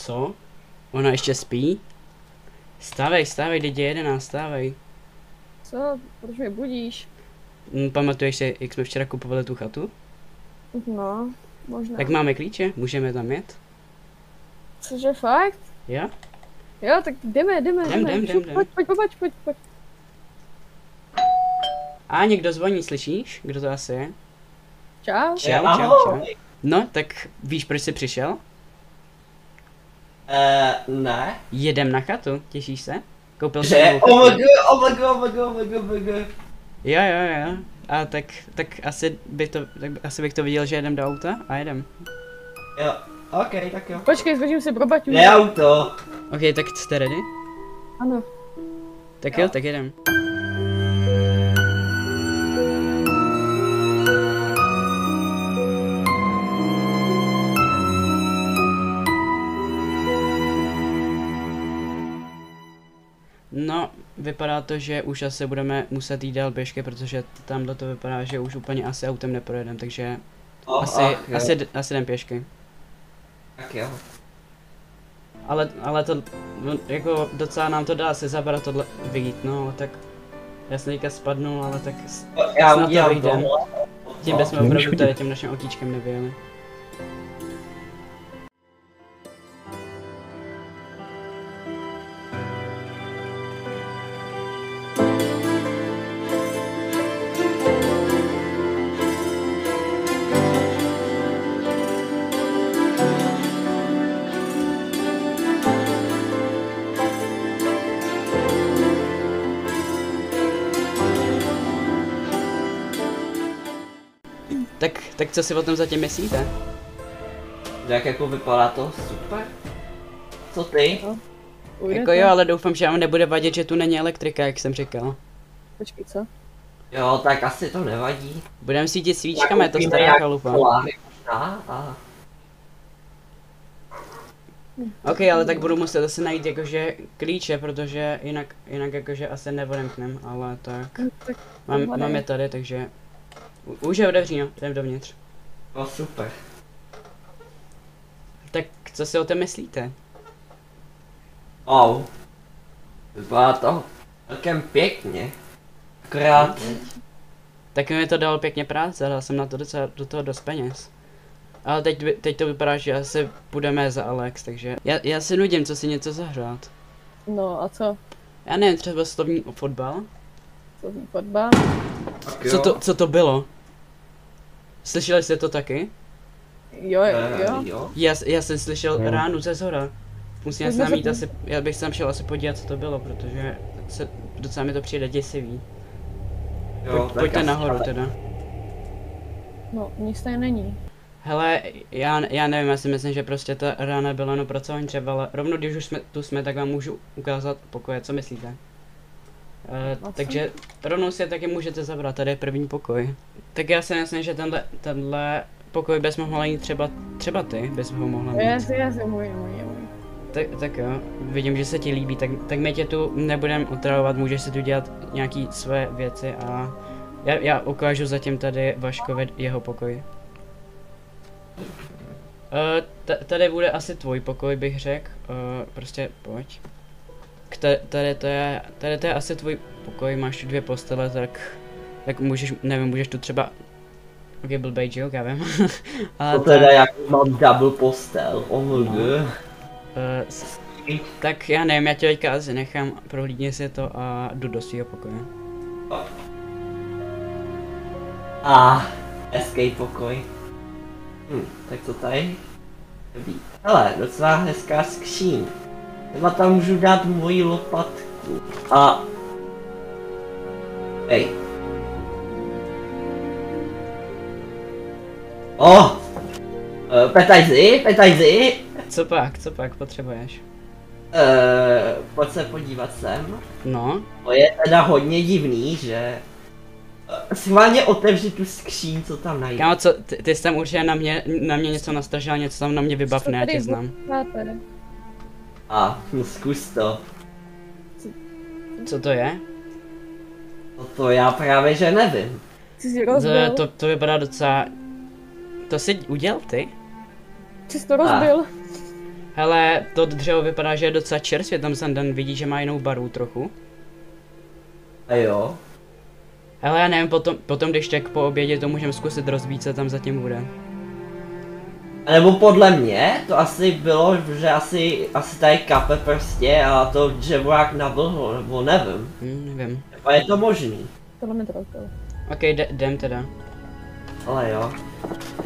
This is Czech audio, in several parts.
Co? Ona ještě spí? Stávej, stávej, lidi, 11, stávej. Co? Proč mě budíš? Pamatuješ si, jak jsme včera kupovali tu chatu? No, možná. Tak máme klíče, můžeme tam jet? Cože, fakt? Jo? Jo, tak jdeme. Jdem. Pojď. A někdo zvoní, slyšíš? Kdo to asi je? Čau. Čau. No, tak víš, proč jsi přišel? Ne. Jedem na chatu, těšíš se? Koupil Že? jsem Oh my god. Jo. A tak asi bych to viděl, že jedem do auta a jedem. Jo, ok, tak jo. Počkej, zhodím si pro Baťu. Ne auto. Ok, tak jste ready? Ano. Tak jo, tak jedem. No, vypadá to, že už asi budeme muset jít dál pěšky, protože tamhle to vypadá, že už úplně asi autem neprojedeme, takže asi jdem pěšky. Tak jo. Ale to, no, jako docela nám to dá se zabrat tohle vyjít, no, tak já jsem teďka spadnul, ale tak Já snad to udělám vyjdem. tohle. Tím bychom opravdu tady tím naším autíčkem nevyjeli. Tak co si o tom zatím myslíte? Jak jako vypadá to? Super. Co ty? Jako jo, ale doufám, že vám nebude vadit, že tu není elektrika, jak jsem říkal. Počkej, co? Jo, tak asi to nevadí. Budeme svítit svíčkami, je to stará chalupa. Ok, ale tak budu muset asi najít jakože klíče, protože jinak jakože asi neodemknem, ale tak. Mám je tady, takže už je otevří, no, jdem dovnitř. No super. Tak co si o tom myslíte? Vypadá to celkem pěkně. Akorát. Tak mi to dalo pěkně práce, dal jsem na to docela do toho dost peněz. Ale teď to vypadá, že asi půjdeme za Alex, takže já si nudím, co si něco zahrát. No a co? Já nevím, třeba slovní fotbal? Slovní fotbal? Co to bylo? Slyšeli jste to taky? Jo. Já jsem slyšel ránu ze zhora. Musím se tam jít asi, já bych se tam šel asi podívat, co to bylo, protože docela mi to přijde děsivý. Pojďte nahoru teda. No, nic tady není. Hele, já nevím, já si myslím, že prostě ta rána byla jenom pracování třeba, ale rovno když už jsme, tak vám můžu ukázat pokoje, co myslíte? Takže rovnou si je taky můžete zabrat, tady je první pokoj. Tak já si myslím, že tenhle pokoj bys mohla jít třeba ty, bys ho mohla mít. Já můj. Tak jo, vidím, že se ti líbí, tak my tě tu nebudem otravovat, můžeš si tu dělat nějaký své věci a já ukážu zatím tady Vaškovi jeho pokoj. Tady bude asi tvůj pokoj, bych řekl, prostě pojď. Tady to je asi tvůj pokoj, máš tu 2 postele, tak můžeš tu třeba. Ok, blbej joke, já vím. To teda jak mám double postel, tak já nevím, já tě teďka asi nechám, prohlídni si to a jdu do svýho pokoje. Escape pokoj. Tak co tady? Hele, docela hezká skříň. Třeba tam můžu dát moji lopatku. Hej. Petajzi. Co pak potřebuješ? Pojď se podívat sem. No. To je teda hodně divný, že schválně otevři tu skříň, co tam najde. Kámo, ty jsi tam určitě na mě něco nastražil, něco tam na mě vybavne, já tě znám. No zkus to. Co to je? To já právě že nevím. To vypadá docela. To jsi udělal ty? Ty jsi to rozbil. Hele, to dřevo vypadá, že je docela čerstvě, tam jsem den vidí, že má jinou barvu trochu. A jo. Hele, já nevím, potom když tak po obědě to můžeme zkusit rozbít, co tam zatím bude. A nebo podle mě to asi bylo, že asi tady kape prostě a to dřevo jak navlhlo, nebo nevím. Nevím. A je to možný. Tohle mi trochu. Ok, jdem teda. Ale jo.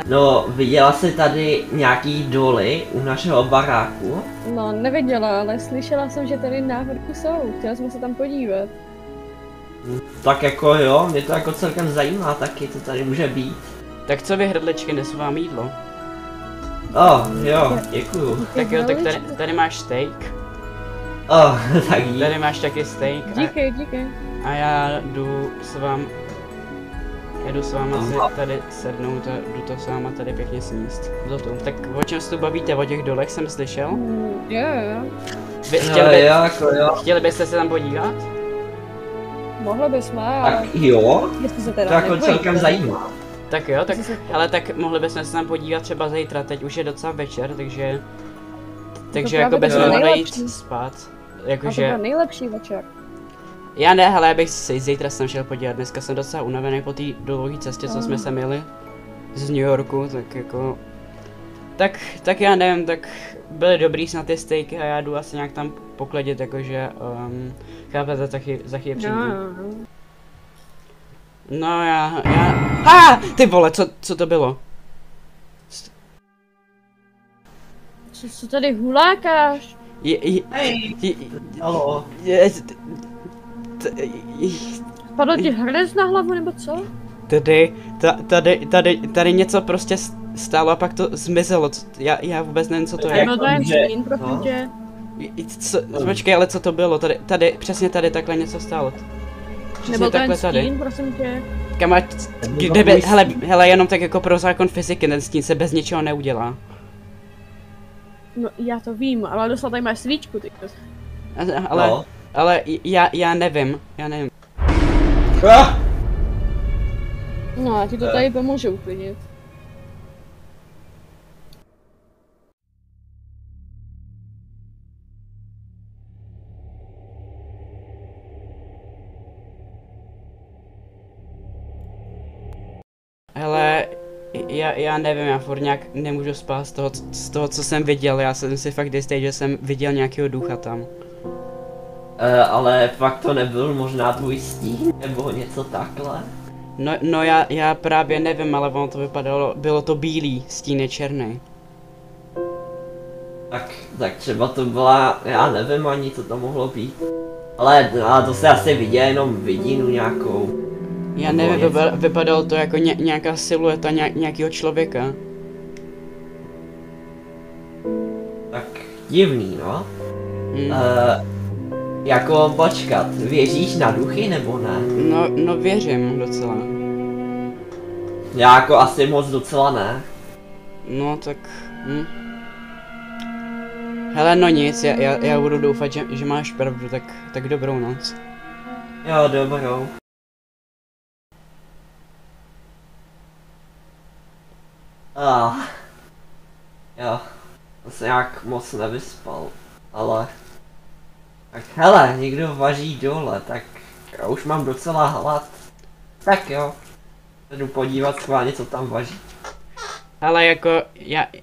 No, viděla jsi tady nějaký doly u našeho baráku? No, neviděla, ale slyšela jsem, že tady náhodku jsou. Chtěla jsem se tam podívat. Tak jako jo, mě to jako celkem zajímá taky, co tady může být. Tak co vy hrdličky, nesu vám jídlo? Jo, děkuju. Tak jo, tak tady máš steak. Tak jí. Tady máš taky steak. Díky. A já jdu s váma si tady sednout a jdu to s váma tady pěkně sníst. Tak o čem se tu bavíte? O těch dolech jsem slyšel? Jo. Vy, chtěli byste se tam podívat? Mohli bychom, ale... Tak jo, jestli se to teda jako nebojíte. celkem zajímá. Tak jo, ale tak mohli bychom se tam podívat třeba zítra, teď už je docela večer, takže jako právě bychom to mohli nejlepší. jít spát. A to Jakože, byl nejlepší večer. já ne, hele, já bych si zítra jsem šel podívat, dneska jsem docela unavený po té dlouhé cestě, co jsme se měli z New Yorku, tak jako... Tak já nevím, tak byly dobrý snad ty steaky a já jdu asi nějak tam pokladit, jakože, chápete, za chvíli přijdu. No já... Ty vole, co to bylo? Co tady hulákáš? Halo. Padl ti hrnec na hlavu nebo co? Tady něco prostě stálo a pak to zmizelo, já vůbec nevím, co to je. Byl to jen stín, prosím tě. Počkej, ale co to bylo? Přesně tady takhle něco stálo. Nebo to jen stín, prosím tě. Kamarád, hele, jenom tak jako pro zákon fyziky, ten stín se bez ničeho neudělá. No, já to vím, ale dostal tady máš svíčku, ty. Ale já nevím. No, já ti to tady pomůžu uklidnit. Hele, já nevím, já furt nějak nemůžu spát z toho, co jsem viděl, já jsem si fakt jistý, že jsem viděl nějakého ducha tam. Ale fakt to nebyl možná tvůj stín, nebo něco takhle? No já právě nevím, ale ono to vypadalo, bylo to bílý, stín je černý. Tak třeba to byla, já nevím ani, co to mohlo být. Ale to se asi viděl jenom vidinu nějakou. Já nevím, vypadalo to jako nějaká silueta nějakého člověka. Tak divný, no. Jako počkat, věříš na duchy nebo ne? No věřím docela. Já jako asi moc docela ne. No tak... Hele, no nic, já budu doufat, že máš pravdu, tak dobrou noc. Jo, dobrou. Jo, to se nějak moc nevyspal, ale... Tak hele, někdo vaří dole, tak já už mám docela hlad. Tak jo, jdu podívat schválně, co tam vaří. Ale jako,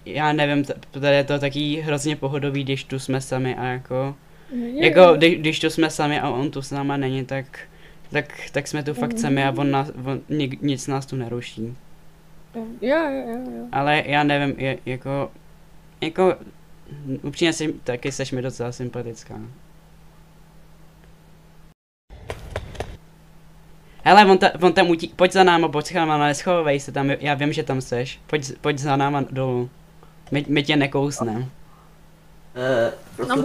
já nevím, tady je to taky hrozně pohodový, když tu jsme sami a jako... Jako, když tu jsme sami a on tu s náma není, tak jsme tu fakt sami a on nic nás tu neruší. Jo. Ale já nevím, jako, upřímně taky seš mi docela sympatická. Hele, on tam utík, pojď za náma, pojď chalama, neschovej se tam, já vím, že tam seš, pojď za náma dolů. My tě nekousnem. Mám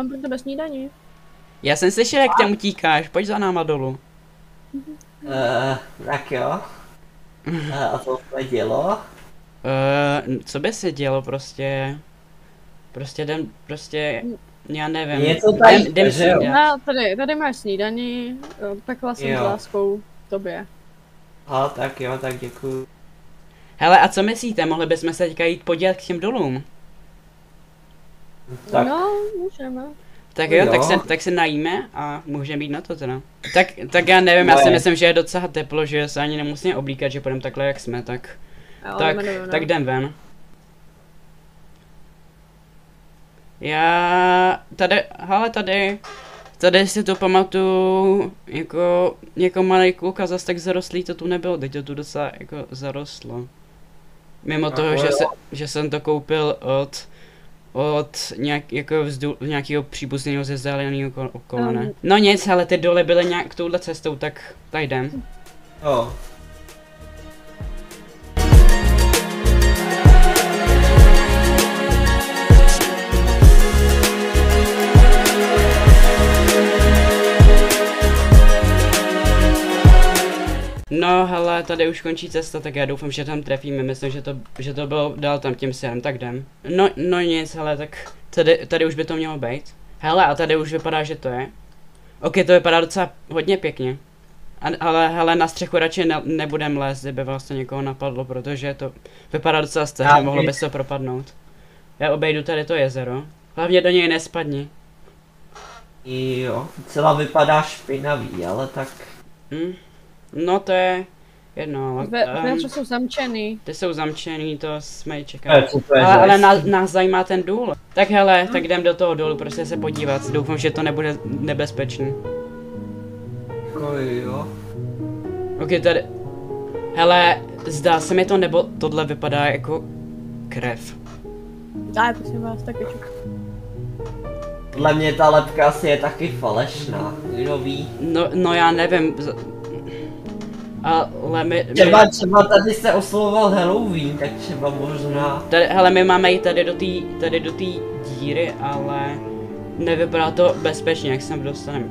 pro tebe snídaní. Já jsem slyšel, jak tam utíkáš, pojď za náma dolů. Tak jo. A co se dělo? Co by se dělo, prostě já nevím. Něco tady, jdem že jo? Tady máš snídaní, pekla jsem s láskou tobě. Tak jo, tak děkuju. Hele, a co myslíte, mohli bychom se teďka jít podívat k těm dolům? Tak. No, můžeme. Tak jo, Jo. tak se najíme a můžeme být na to teda. Tak já nevím, já si myslím, že je docela teplo, že se ani nemusíme oblíkat, že půjdeme takhle jak jsme, tak Jo, tak, jdeme, no. tak jdem ven. Já tady si to pamatuju jako malý kluk a zas tak zarostlý to tu nebylo, teď to tu docela jako zarostlo. Mimo toho, Jako jo. že jsem to koupil od nějakého příbuzného ze vzdáleného kolene. No nic, ale ty doly byly nějak touhle cestou, tak jdem. Jo. No hele, tady už končí cesta, tak já doufám, že tam trefíme, myslím, že to bylo dál tam tím směrem, tak jdem. No nic, hele, tak tady už by to mělo být. Hele, a tady už vypadá, že to je. Ok, to vypadá docela hodně pěkně. Ale hele, na střechu radši nebudem lézt, kdyby vás to někoho napadlo, protože to vypadá docela stejně, mohlo by se to propadnout. Já obejdu tady to jezero. Hlavně do něj nespadni. Jo, celá vypadá špinavý, ale tak... No to je jedno, ale... Dveře jsou zamčený. Ty jsou zamčený, to jsme čekali. Co to je Ale nás zajímá ten důl. Tak hele, tak jdem do toho dolu, prostě se podívat. Doufám, že to nebude nebezpečný. Jako jo. Ok, tady... Hele, zdá se mi to, nebo tohle vypadá jako krev. Daj, prosím vás, taky čuk. Podle mě ta lepka asi je taky falešná, kdo ví. No já nevím. Ale Třeba tady se oslovoval Halloween, tak třeba možná... Hele, my máme jít tady do té díry, ale nevypadá to bezpečně, jak se tam dostaneme.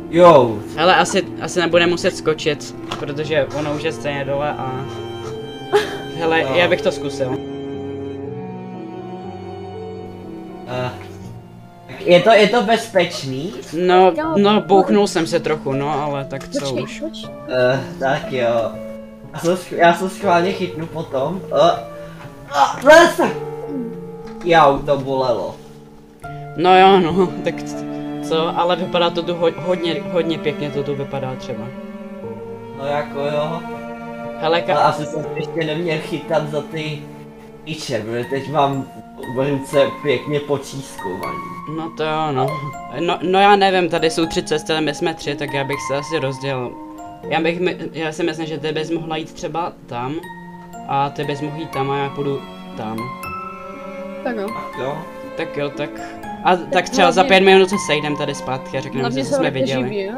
Jo. Hele, asi nebudeme muset skočit, protože ono už je stejně dole a... Hele, No. já bych to zkusil. Je to bezpečný? No, bouchnul jsem se trochu, no, ale tak co Počkej, už. počkej. Tak jo. Já se schválně chytnu potom. Jau, to bolelo. No jo, no, tak co, ale vypadá to tu hodně pěkně to tu vypadá třeba. No jako jo. Hele, Ale asi jsem ještě neměl chytat za ty piče, protože teď mám ruce pěkně počískovaný. No to jo, no já nevím, tady jsou 3 cesty, ale my jsme 3, tak já bych se asi rozdělil. Já si myslím, že ty bys mohla jít třeba tam a ty bys mohl jít tam a já půjdu tam. Tak jo. Jo. Tak jo, tak. A tak třeba za 5 minut se sejdem tady zpátky a řekneme si, co jsme viděli. Živí, jo?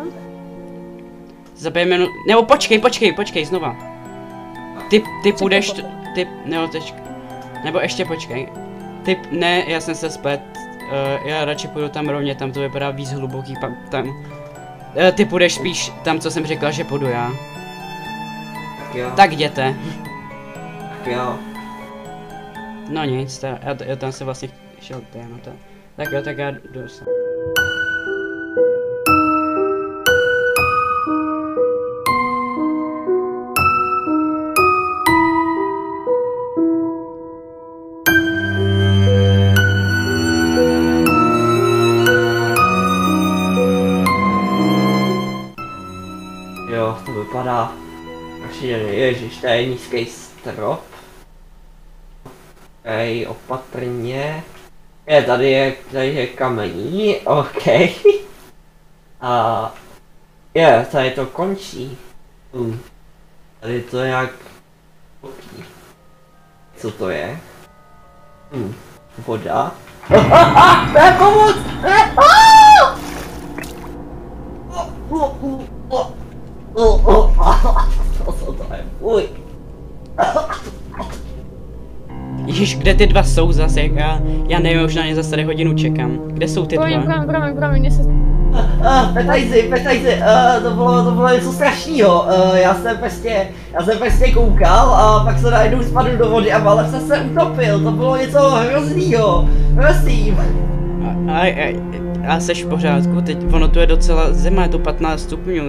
Za 5 minut, nebo počkej znova. Ty půjdeš, nebo ještě počkej. Ne, já jsem se splet. Já radši půjdu tam rovně, tam to vypadá víc hluboký, tam. Ty půjdeš spíš tam, co jsem říkal, že půjdu já. Tak jo. Tak jděte. Tak jo. No nic, já tam se vlastně šel no to. Tak jo, tak já jdu sem. Jo, to vypadá... Ježiš, to je nízký strop. Ej, opatrně. Tady je kamení, ok. A... tady to končí. Tady to jak... Co to je? Voda. To je pomoc! Co to je? Uj. Ježiš, kde ty dva jsou zase? Já nevím, už na ně zase tady hodinu čekám. Kde jsou ty dva? Promiň, mě se... Petajzi, to bylo něco strašného. Já jsem prostě koukal a pak se najednou spadl do vody a malec se utopil. To bylo něco hroznýho. Prosím. A seš v pořádku? Teď ono tu je docela zima, je to 15 stupňů,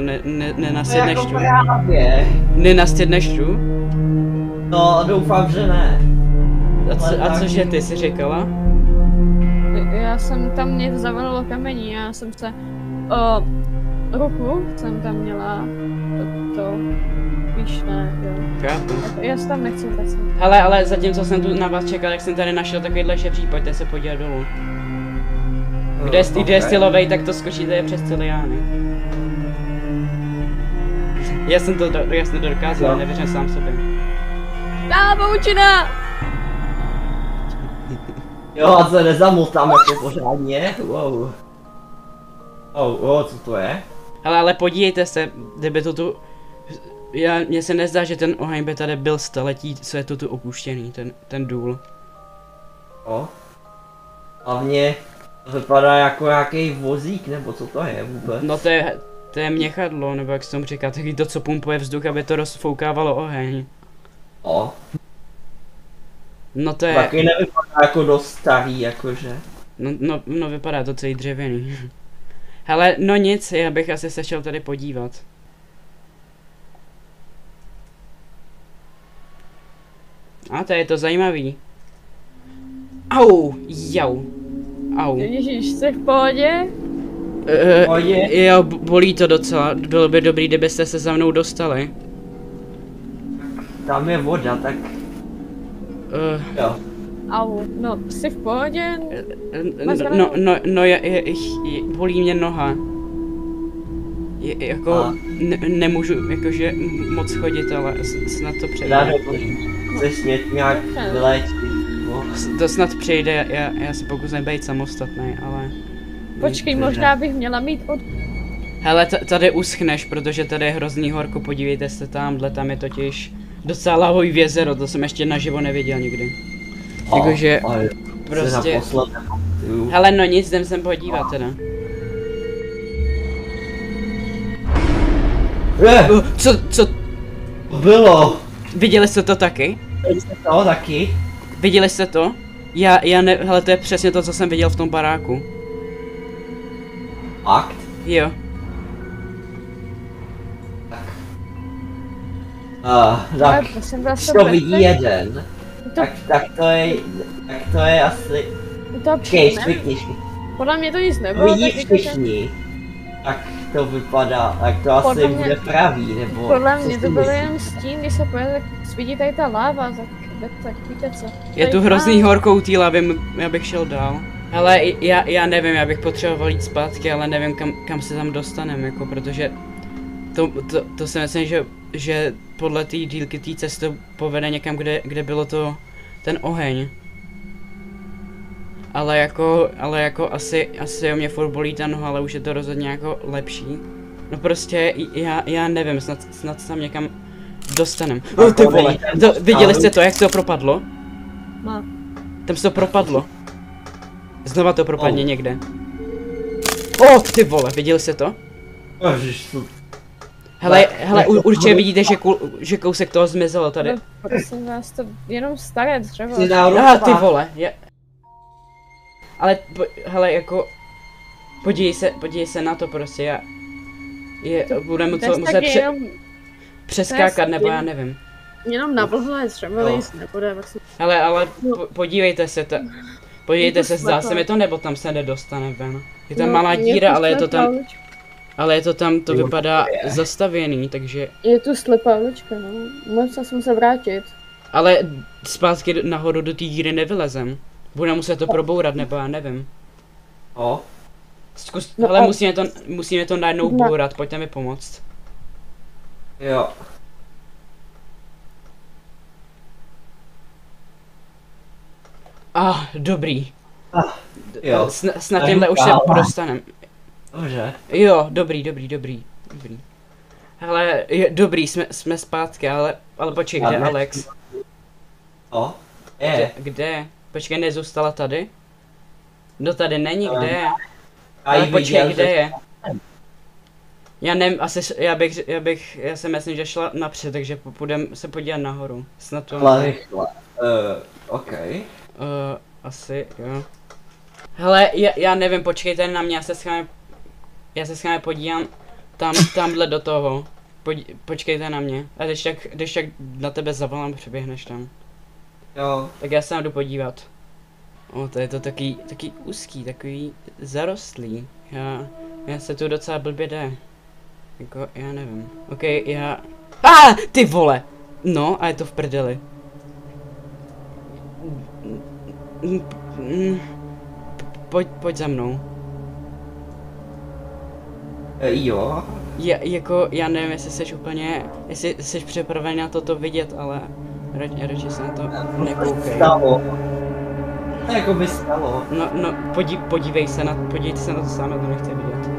nenastydneš tu? Právě. Nenastydneš tu? No, doufám, že ne. A cože ty jsi říkala? já jsem tam mě zavalilo kamení, já jsem se ruku jsem tam měla to víš, ne, jo. Chápu. Já se tam nechci vracet. Hele, ale zatímco jsem tu na vás čekal, jak jsem tady našel takovýhle žebřík, pojďte se podívat dolů. Kde je stylovej, tak to skočíte přes Ciliány. Já jsem to dokázal, Jo. nevěřím sám sobě. Pavučina! Jo, a se nezamotám jako pořádně, wow. Co to je? Hele, ale podívejte se, kdyby to tu... Mně se nezdá, že ten oheň by tady byl staletí, co je to tu opuštěný, ten důl. Hlavně to vypadá jako nějaký vozík, nebo co to je vůbec? No to je měchadlo, nebo jak se tomu říká, taky to, co pumpuje vzduch, aby to rozfoukávalo oheň. No to je... Taky nevypadá jako dost starý, jakože. No vypadá to celý dřevěný. Hele, no nic, já bych asi se šel tady podívat. A to je to zajímavý. Au, jau. Au. Ježíš, jsi v pohodě? Jo, bolí to docela. Bylo by dobrý, kdybyste se za mnou dostali. Tam je voda, tak jo. Au, no, jsi v pohodě? Bolí mě noha. Jako, nemůžu jakože moc chodit, ale snad to přejde. Rádo chceš mě nějak vyléčit. To snad přejde, já se pokusím být samostatný, ale... Počkej, možná bych měla mít od... Hele, tady uschneš, protože tady je hrozný horko, podívejte se tamhle, tam je totiž docela lavový jezero, to jsem ještě naživo neviděl nikdy. Jakože, prostě... Hele, no nic, jdem sem podívat teda. Co? Bylo. Viděli jste to taky? To taky. Viděli jste to? Já ne, hele, to je přesně to, co jsem viděl v tom baráku. Fakt? Jo. Tak, prosím vás, to vidí jeden. Tak to je asi... To Švykni. Podle mě to nic nebylo. Vidí všichni. Tak to vypadá, tak to asi bude pravý, nebo... Podle mě to bylo jen stín, když se pojede, tak svítí tady ta láva, tak víte co. Je tu hrozný horko u té lavy, já bych šel dál. Hele, já nevím, já bych potřeboval jít zpátky, ale nevím kam se tam dostaneme, jako protože... To si myslím, že podle té dílky té cesty povede někam, kde bylo ten oheň. Ale jako asi o mě furt bolí ta noha, ale už je to rozhodně jako lepší. No prostě já nevím, snad se tam někam dostanem. Ty vole, viděli jste to, jak to propadlo? Tam se to propadlo. Znova to propadne někde. Ty vole, viděli jste to? Hele, určitě vidíte, že kousek toho zmizelo tady. No, prosím vás, to jenom staré dřevo. Ty vole, ale hele, jako podívej se na to prostě, budeme muset přeskákat, nebo já nevím. Jenom na vlhlé dřevo nic nebude. Hele, ale podívejte se, zdá se mi to, nebo tam se nedostane ven. Je tam malá díra, ale je to tam, to vypadá zastavěný, takže... Je tu slepá ulička, no. Musel jsem se vrátit. Ale zpátky nahoru do té díry nevylezem. Budeme muset to probourat, nebo já nevím. Ale musíme to najednou bourat, pojďte mi pomoct. Jo. Dobrý. Jo. Snad těmhle už se dostanem. Dobře. Jo, dobrý. Hele, dobrý, jsme zpátky, ale počkej, kde Alex? Kde? Počkej, nezůstala tady? No tady není, kde je? Ale počkej, kde je? Já nevím, já si myslím, že šla napřed, takže půjdem se podívat nahoru. Snad to... Asi, jo. Hele, já nevím, počkejte na mě, já se s vámi podívám tamhle do toho. Počkejte na mě. A když tak na tebe zavolám, přeběhneš tam. Jo. Tak já se jdu podívat. To je to taky úzký, takový zarostlý. Já se tu docela blbě jde. Jako, já nevím. OK, já... ty vole! No, a je to v prdeli. Pojď za mnou. Jo. Já nevím, jestli jsi připravený na toto vidět, ale radši se na to nekoukej. Stalo. To jako by stalo. No, podívejte se na to sám, já to nechci vidět.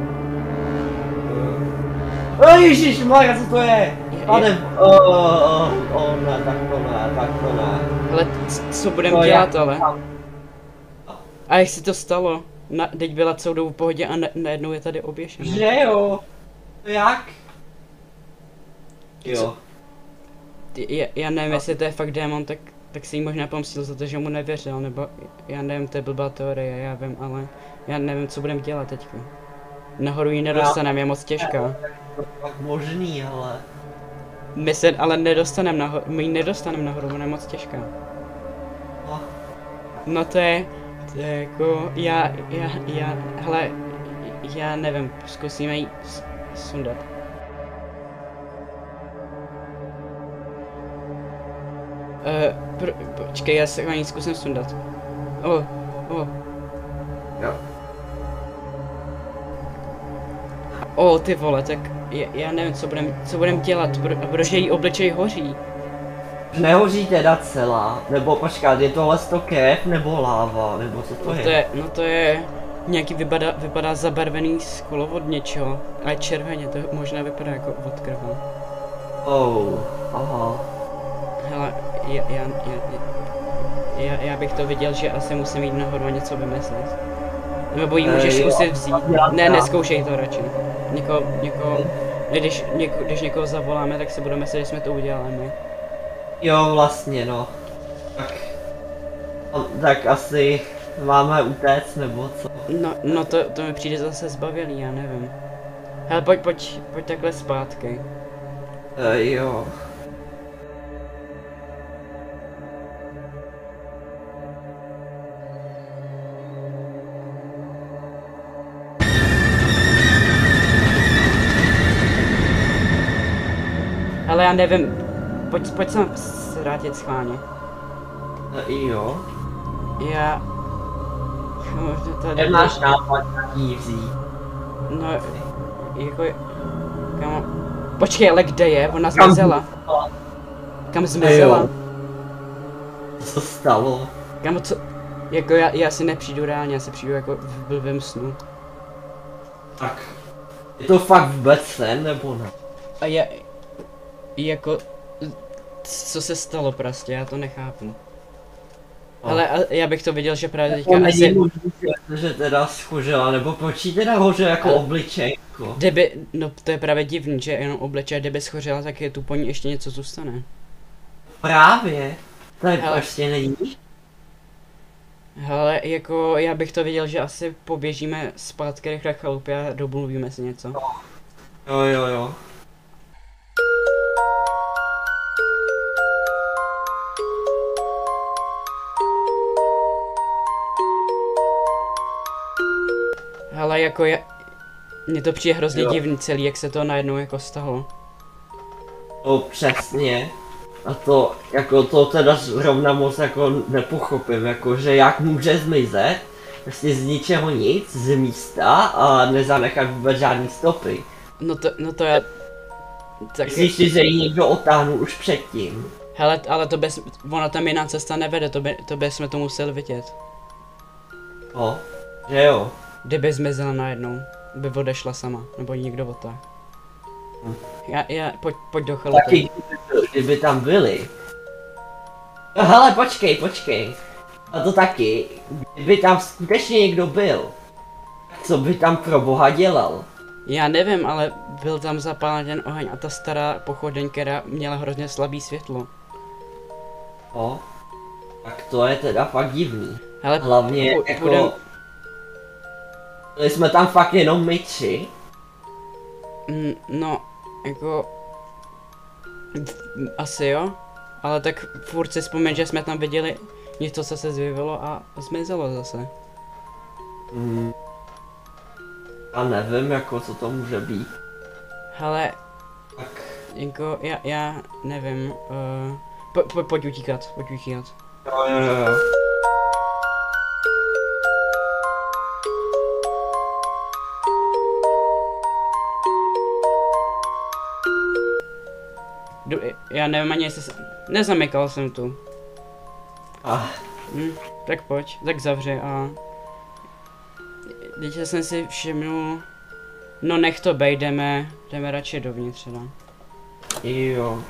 Ježišmarja, co to je? Ne, tak to ne. Ale co budeme dělat, ale? A jak se to stalo? Teď byla celou dobu v pohodě a najednou je tady oběšená. Že jo? Jak? Jo. Já nevím, jestli to je fakt démon, tak si jí možná pomstil za to, že mu nevěřil, nebo já nevím, to je blbá teorie, já vím, ale já nevím, co budeme dělat teďka. Nahoru ji nedostaneme, je moc těžká. To je fakt možný, ale... My se ale nedostaneme nahoru, my ji nedostaneme nahoru, ona je moc těžká. No to je jako, hele, já nevím, zkusíme ji sundat. Počkej, já se ani zkusím sundat. Ty vole, tak já nevím, co budem dělat, protože její obličej hoří. Nehoří teda celá, nebo počkat, je tohle to krev nebo láva, nebo co to je? To je nějaký vypadá zabarvený sklo od něčeho, ale červeně, to možná vypadá jako od krve. Aha. Hele, já bych to viděl, že asi musím jít nahoru a něco vymyslet. Nebo jí můžeš zkusit vzít. Ne, neskoušej to radši. Když někoho zavoláme, tak si budeme myslet, že jsme to udělali my. Jo, vlastně no. Tak asi máme utéct, nebo co? No to mi přijde zase zbavělý, já nevím. Hele, pojď takhle zpátky. Jo. Ale já nevím, pojď se vrátit schválně. Jo. Já... Nemáš nápad, jak jí vzít. No, jako... Kamo... Počkej, ale kde je? Ona zmizela. Kam zmizela? Co stalo? Kamo, co... Jako já si nepřijdu reálně, já si přijdu jako v blbém snu. Tak. Je to fakt vůbec sen, nebo ne? A jako... Co se stalo prostě, já to nechápu. Ale já bych to viděl, že právě teďka asi... že teda schořela, nebo proč jí teda hoře jako obličejko? No to je právě divný, že jenom obličej, kdyby schořela, tak je tu po ní ještě něco zůstane. Právě. To je prostě není. Hele, jako já bych to viděl, že asi poběžíme zpátky rychle k chalupě a domluvíme si něco. Jo. Ale jako mně to přijde hrozně divný celý, jak se to najednou jako stalo. No přesně. A to, jako to teda zrovna moc jako nepochopím, jako že jak může zmizet, vlastně z ničeho nic, z místa a nezanechat vůbec žádný stopy. No to já... Tak... Myslíš si, že ji někdo otáhnul už předtím? Hele, ale ona tam jiná cesta nevede, to bychom to museli vidět. Že jo. Kdyby zmizela najednou, by odešla sama, nebo někdo otáhl. Pojď do chalupy. Taky kdyby tam byli. No hele, počkej. A to taky, kdyby tam skutečně někdo byl, co by tam pro boha dělal? Já nevím, ale byl tam zapálen ten oheň a ta stará pochodeň, která měla hrozně slabý světlo. Tak to je teda fakt divný. Hele, hlavně jako... Byli jsme tam fakt jenom my tři? No, jako... Asi jo, ale tak furt si vzpomeň, že jsme tam viděli něco co se zjevilo a zmizelo zase. Já nevím, jako co to může být. Hele, Tak, jako já nevím, pojď utíkat, pojď utíkat. jo. Já nevím ani jestli nezamykal jsem tu. Ah, Tak pojď, tak zavři a... Teď jsem si všimnul... No nech to bej, jdeme radši dovnitř teda. jo.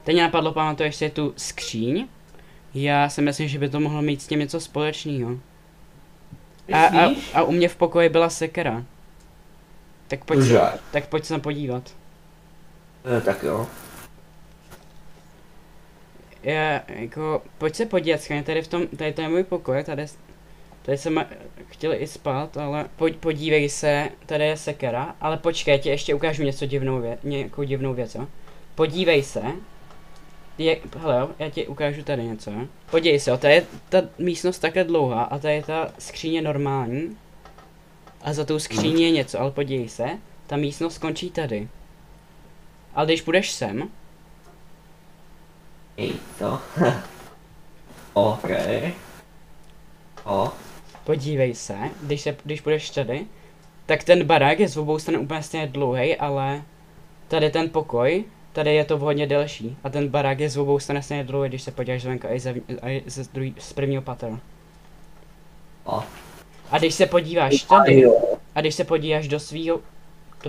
Teď mě napadlo, pamatuješ si tu skříň? Já si myslím, že by to mohlo mít s tím něco společného. A u mě v pokoji byla sekera. Tak pojď se tam podívat. Tak jo. Pojď se podívat, schválně tady to je můj pokoj, tady jsem chtěl i spát, ale podívej se, tady je sekera, ale počkej, ti ještě ukážu nějakou divnou věc, jo. Podívej se, hele jo, já ti ukážu tady něco, jo. Podívej se, jo, tady je ta místnost takhle dlouhá a tady je ta skříně normální. A za tou skříní je něco, ale podívej se, ta místnost končí tady. Ale když půjdeš sem... To. OK. Podívej se, když půjdeš tady, tak ten barák je z obou stran úplně stejně dlouhý, ale tady ten pokoj, tady je to hodně delší. A ten barák je z obou stran stejně dlouhý, když se podíváš zvenka i z prvního patra. A když se podíváš tady, a když se podíváš do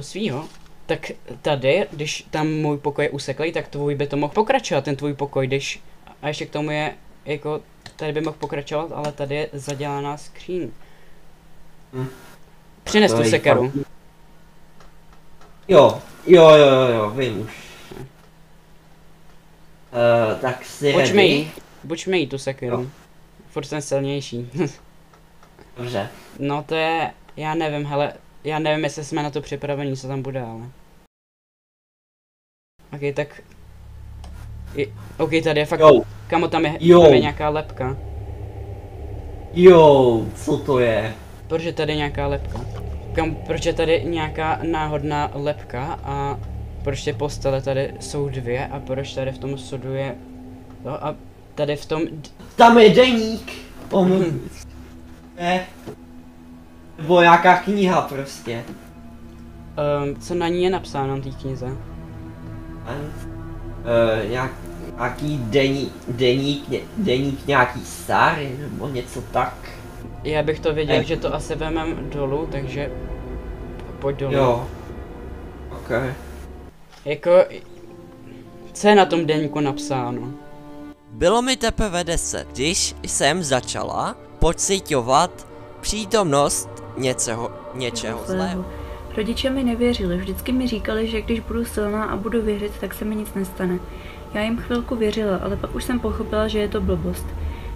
svýho, tak tady, když tam můj pokoj je useklý, tak tvůj by to mohl pokračovat, ten tvůj pokoj, a ještě k tomu je, jako, tady by mohl pokračovat, ale tady je zadělaná skříň. Přines tu sekeru. Jo, vím už. Tak si Buď mi tu sekeru. Furt jsem silnější. Dobře. No to je, já nevím, hele, já nevím, jestli jsme na to připravení, co tam bude, ale... Ok, tak... Ok, tady je fakt... Kamo, tam je nějaká lebka. Jo, co to je? Proč je tady nějaká lebka? Proč je tady nějaká náhodná lebka a... Proč ty postele tady jsou dvě a proč tady v tom sodu je... No a tady v tom... Tam je deník! Nebo nějaká kniha prostě. Co na ní je napsáno na té knize? Nějaký deník nějaký starý nebo něco tak. Já bych to věděl, že to asi vemem dolů, takže pojď dolů. Jo. Ok. Jako, co je na tom deníku napsáno? Bylo mi teprve 10, když jsem začala pociťovat přítomnost něčeho zlého. Rodiče mi nevěřili, vždycky mi říkali, že když budu silná a budu věřit, tak se mi nic nestane. Já jim chvilku věřila, ale pak už jsem pochopila, že je to blbost.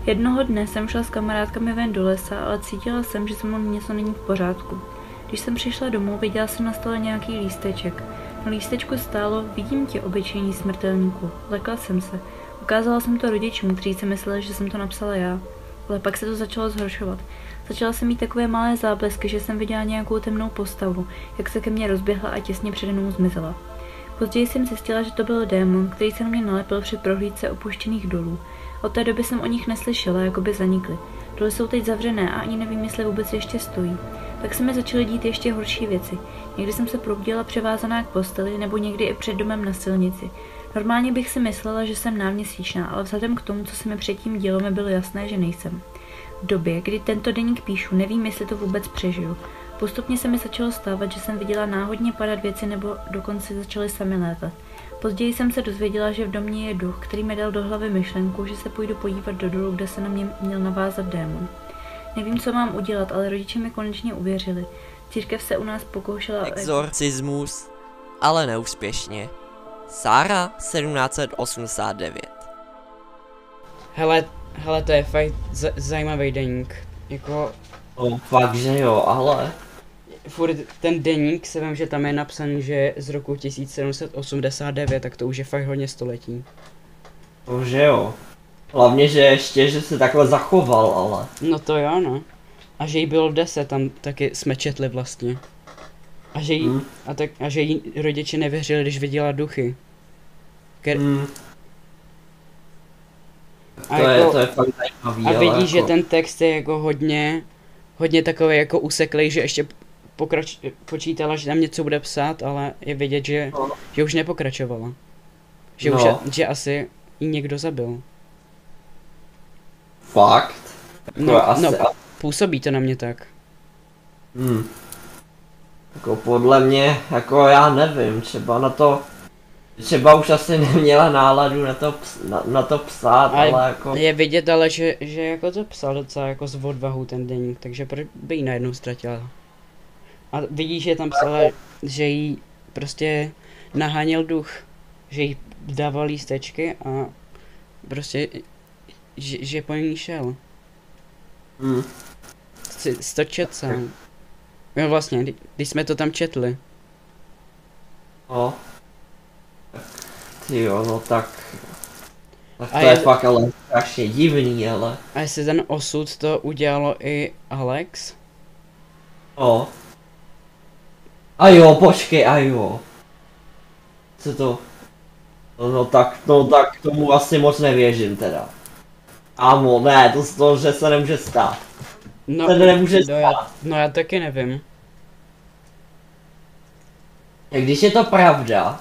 Jednoho dne jsem šla s kamarádkami ven do lesa, ale cítila jsem, že se mnou něco není v pořádku. Když jsem přišla domů, viděla jsem na stole nějaký lísteček. Na lístečku stálo: vidím tě, obyčejný smrtelníku. Lekla jsem se. Ukázala jsem to rodičům, kteří si mysleli, že jsem to napsala já. Ale pak se to začalo zhoršovat. Začala jsem mít takové malé záblesky, že jsem viděla nějakou temnou postavu, jak se ke mně rozběhla a těsně přede mnou zmizela. Později jsem zjistila, že to byl démon, který se na mě nalepil při prohlídce opuštěných dolů. Od té doby jsem o nich neslyšela, jako by zanikly. Doly jsou teď zavřené a ani nevím, jestli vůbec ještě stojí. Tak se mi začaly dít ještě horší věci. Někdy jsem se probudila převázaná k posteli, nebo někdy i před domem na silnici. Normálně bych si myslela, že jsem náměsíčná, ale vzhledem k tomu, co se mi předtím dělo, mi bylo jasné, že nejsem. V době, kdy tento deník píšu, nevím, jestli to vůbec přežiju. Postupně se mi začalo stávat, že jsem viděla náhodně padat věci nebo dokonce začaly sami létat. Později jsem se dozvěděla, že v domě je duch, který mi dal do hlavy myšlenku, že se půjdu podívat do dolu, kde se na mě měl navázat démon. Nevím, co mám udělat, ale rodiče mi konečně uvěřili. Církev se u nás pokoušela... Exorcismus, ale neúspěšně. Sára 1789. Hele, to je fakt zajímavý deník. Jako... No, fakt, že jo, ale... Furt ten deník se vím, že tam je napsaný, že je z roku 1789, tak to už je fakt hodně století. To že jo. Hlavně, že ještě, že se takhle zachoval, ale. No to jo, no. A že jí bylo 10, tam taky jsme četli vlastně. A že jí, a že jí rodiče nevěřili, když viděla duchy. A To je fakt zajímavý, a vidí, ale že jako, ten text je jako hodně takový jako useklej, že ještě počítala, že tam něco bude psát, ale je vidět, že už nepokračovala. Že že asi jí někdo zabil. Fakt? No, asi, působí to na mě tak. Jako podle mě, jako já nevím, třeba už asi neměla náladu na to psát, ale jako. Je vidět ale, že jako to psal docela jako z odvahu ten deník, takže proč by jí najednou ztratila. A vidíš, že tam psala, že jí prostě naháněl duch, že jí dával lístečky a prostě, že po ní šel. Jsi to čet sám. Jo vlastně, když jsme to tam četli. No. Tyjo, no tak to je fakt ale strašně divný, ale. A jestli ten osud to udělalo i Alex? No. A jo, počkej, a jo. Co to? No tak tomu asi moc nevěřím teda. Amo, ne, to že se nemůže stát. No, to nemůže stát. Já taky nevím. A když je to pravda,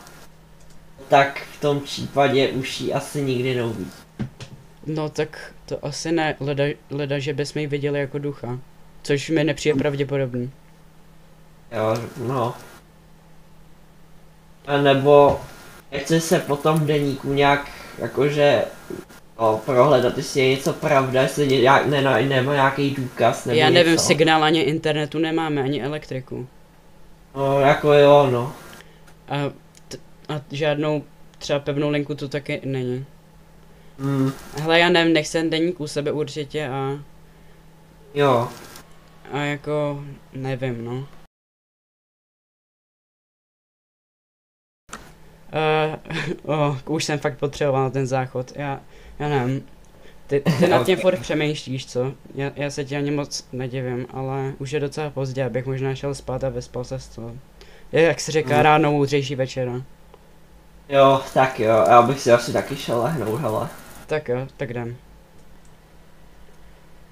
tak v tom případě už ji asi nikdy neuvidí. No tak to asi ne, leda že bychom ji viděli jako ducha. Což mi nepřijde pravděpodobný. Jo, no. A nebo chci se potom v deníku nějak jakože prohledat, jestli je něco pravda, jestli nemá nějaký důkaz nebo já nevím, něco. signál ani internetu nemáme, ani elektriku. No jako jo, no. A žádnou třeba pevnou linku to taky není. Hele, já nevím, nech ten deník u sebe určitě a... Jo. A jako... nevím, no. Už jsem fakt potřeboval ten záchod, já nevím. Ty nad tím furt přemýšlíš, co? Já se ti ani moc nedivím, ale už je docela pozdě, abych možná šel spát a vyspal se z toho. Je, jak se říká, ráno moudřejší večera. Jo, tak jo, já bych si asi taky šel lehnout, hele. Tak jo, tak jdem.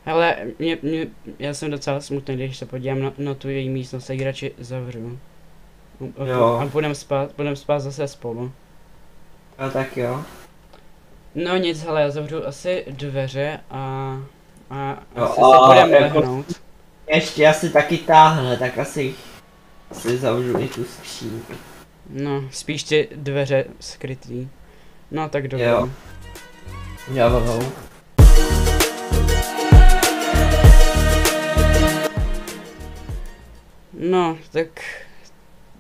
Hele, já jsem docela smutný, když se podívám na tu její místnost, tak ji radši zavřu. Jo. A budem spát zase spolu. Jo, tak jo. No nic, hele, já zavřu asi dveře a Jo, asi se budeme jako lehnout. Ještě asi taky táhne, tak asi zavřu i tu skřínku. No, spíš ty dveře skrytý. No tak dobře. Jo. Jo. No, tak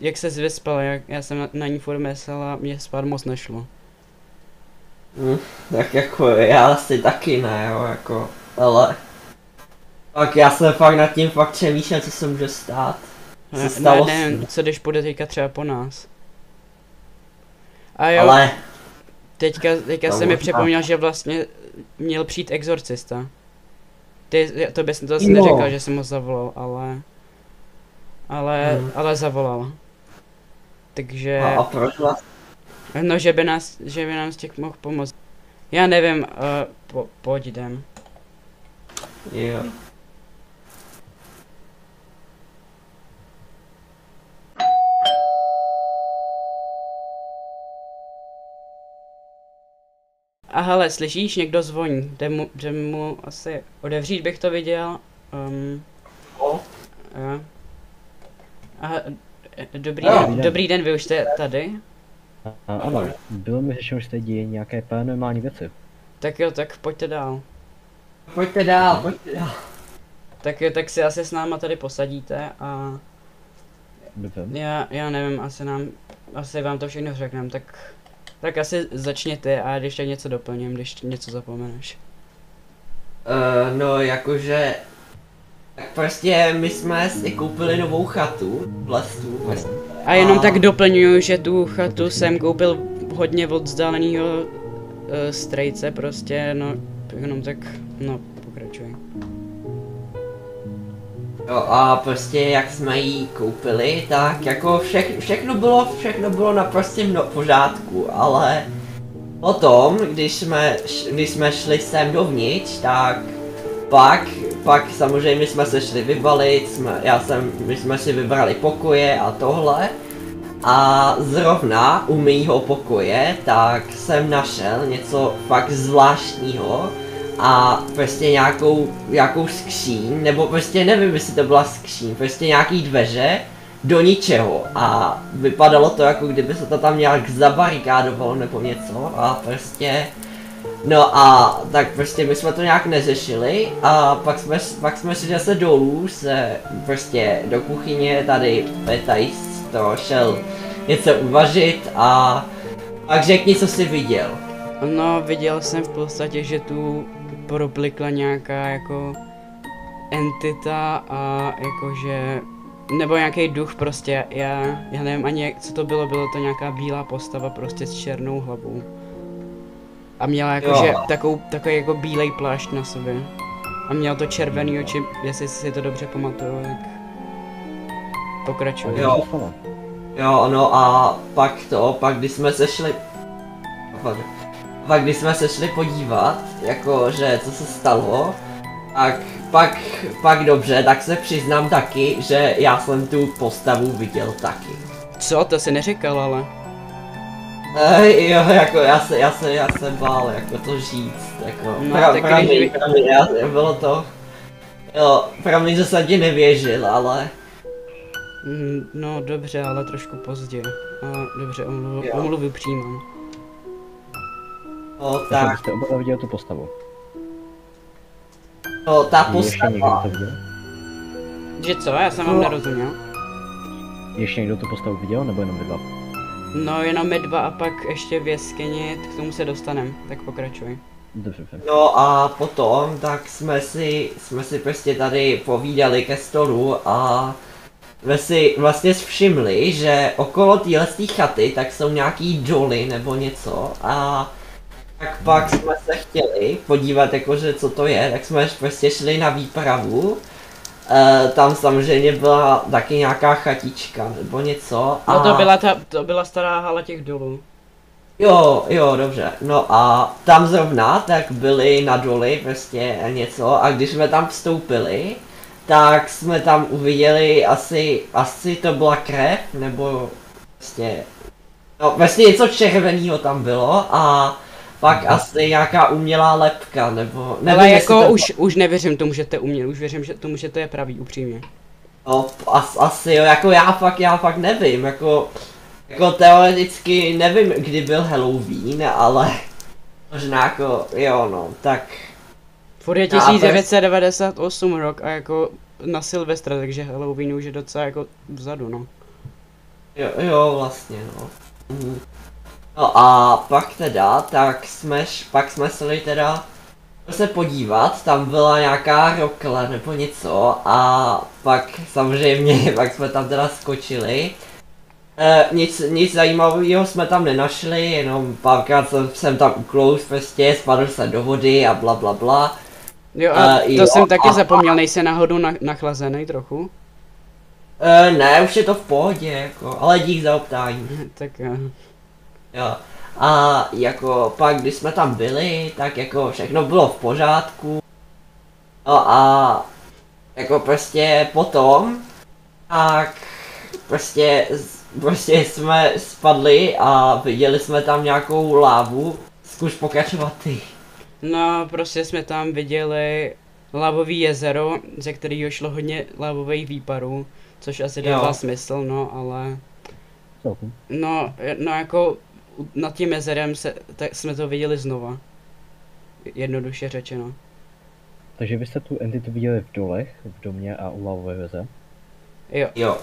jak ses vyspal, já jsem na ní furt myslel a mě spát moc nešlo. Tak jako já asi taky ne, jo, jako, ale... Tak já jsem fakt nad tím fakt přemýšlel, co se může stát. Co stalo nevím, co když půjde teďka třeba po nás. A jo, ale... teďka se mi připomněl, že vlastně měl přijít exorcista. To bys to asi neřekl, že jsem ho zavolal, ale zavolal. Takže... A proč vlastně? No, že by nám z těch mohl pomoct. Já nevím, pojď jdem. Jo. A hele, slyšíš, někdo zvoní, jde mu asi odevřít, bych to viděl. Jo. Dobrý den, vy už jste tady? Ano, bylo mi řečeno, že se dějí nějaké paranormální věci. Tak jo, tak pojďte dál. Pojďte dál. Tak jo, tak si asi s náma tady posadíte a... Dobře. Já nevím, asi vám to všechno řekneme, tak asi začněte a když tak něco doplním, když něco zapomeneš. No jakože... Tak prostě my jsme si koupili novou chatu v lesu. A jenom tak doplňuju, že tu chatu jsem koupil hodně od vzdáleného strejce prostě, no, jenom tak, no, pokračuj. Jo, a prostě jak jsme jí koupili, tak jako všechno bylo naprosto v pořádku, ale potom, když jsme šli sem dovnitř, tak pak samozřejmě jsme se šli vybalit, my jsme si vybrali pokoje a tohle. A zrovna u mýho pokoje, tak jsem našel něco fakt zvláštního a prostě nějakou skříň, nebo prostě nevím, jestli to byla skříň, prostě nějaký dveře do ničeho a vypadalo to, jako kdyby se to tam nějak zabarikádovalo nebo něco a prostě no a tak prostě my jsme to nějak neřešili a pak jsme si zase dolů se prostě do kuchyně, tady Petajs to šel něco uvařit a pak řekni, co jsi viděl. No, viděl jsem v podstatě, že tu proplikla nějaká jako entita a jakože, nebo nějaký duch prostě, já nevím ani co to bylo to nějaká bílá postava prostě s černou hlavou. A měla jakože takový jako bílej plášť na sobě. A měl to červený oči, jestli si to dobře pamatuju, tak pokračuj. Jo, no a pak když jsme se šli podívat, jakože co se stalo, tak pak dobře, tak se přiznám taky, že já jsem tu postavu viděl taky. Co? To si neříkal, ale. Jo, jako já se bál jako to říct, jako No, pramě, bylo to, jo, pramě, že jsem ti nevěřil, ale. No dobře, ale trošku pozdě. Dobře, omluvu přijímám. No Takže tak, jste oba viděli tu postavu. no ta Ještě někdo postava, to viděl? Že co? Já jsem vám nerozuměl. Ještě někdo tu postavu viděl, nebo jenom vy dva? No jenom my dva a pak ještě v jeskyni, k tomu se dostanem, tak pokračuj. Dobře. no a potom, tak jsme si prostě tady povídali ke stolu a jsme si vlastně všimli, že okolo téhletý chaty tak jsou nějaký doly nebo něco a tak pak jsme se chtěli podívat jakože co to je, tak jsme prostě šli na výpravu. Tam samozřejmě byla taky nějaká chatička nebo něco a... No to byla stará hala těch dolů. Jo, dobře. No a tam zrovna tak byly na doli prostě něco a když jsme tam vstoupili, tak jsme tam uviděli asi to byla krev, nebo prostě, no vlastně něco červeného tam bylo a pak asi nějaká umělá lepka, nebo nevím, ale jestli jako to už nevěřím tomu, že to je uměl, už věřím tomu, že to je pravý, upřímně. no, asi jo, jako já fakt nevím, jako teoreticky nevím, kdy byl Halloween, ale možná jako, jo no, tak. Furt je 1998 rok a jako na Silvestra, takže Halloween už je docela jako vzadu, no. Jo, vlastně no. No a pak teda, pak jsme šli teda se podívat, tam byla nějaká rokle nebo něco a pak samozřejmě, pak jsme tam teda skočili. Nic zajímavého jsme tam nenašli, jenom párkrát jsem tam uklouz prostě, spadl jsem do vody a bla bla bla. Jo, a to jsem taky zapomněl, nejsi náhodou nachlazený trochu? Ne, už je to v pohodě, jako, ale dík za optání. Tak Jo. A jako pak, když jsme tam byli, tak jako všechno bylo v pořádku. No a jako prostě potom, tak prostě jsme spadli a viděli jsme tam nějakou lávu. Zkus pokračovat ty. No, prostě jsme tam viděli lávový jezero, ze kterého šlo hodně lávových výparů, což asi dává smysl, no, ale... No jako nad tím jezerem jsme to viděli znova. Jednoduše řečeno. Takže vy jste tu entitu viděli v dolech, v domě a u lávové věze? Jo.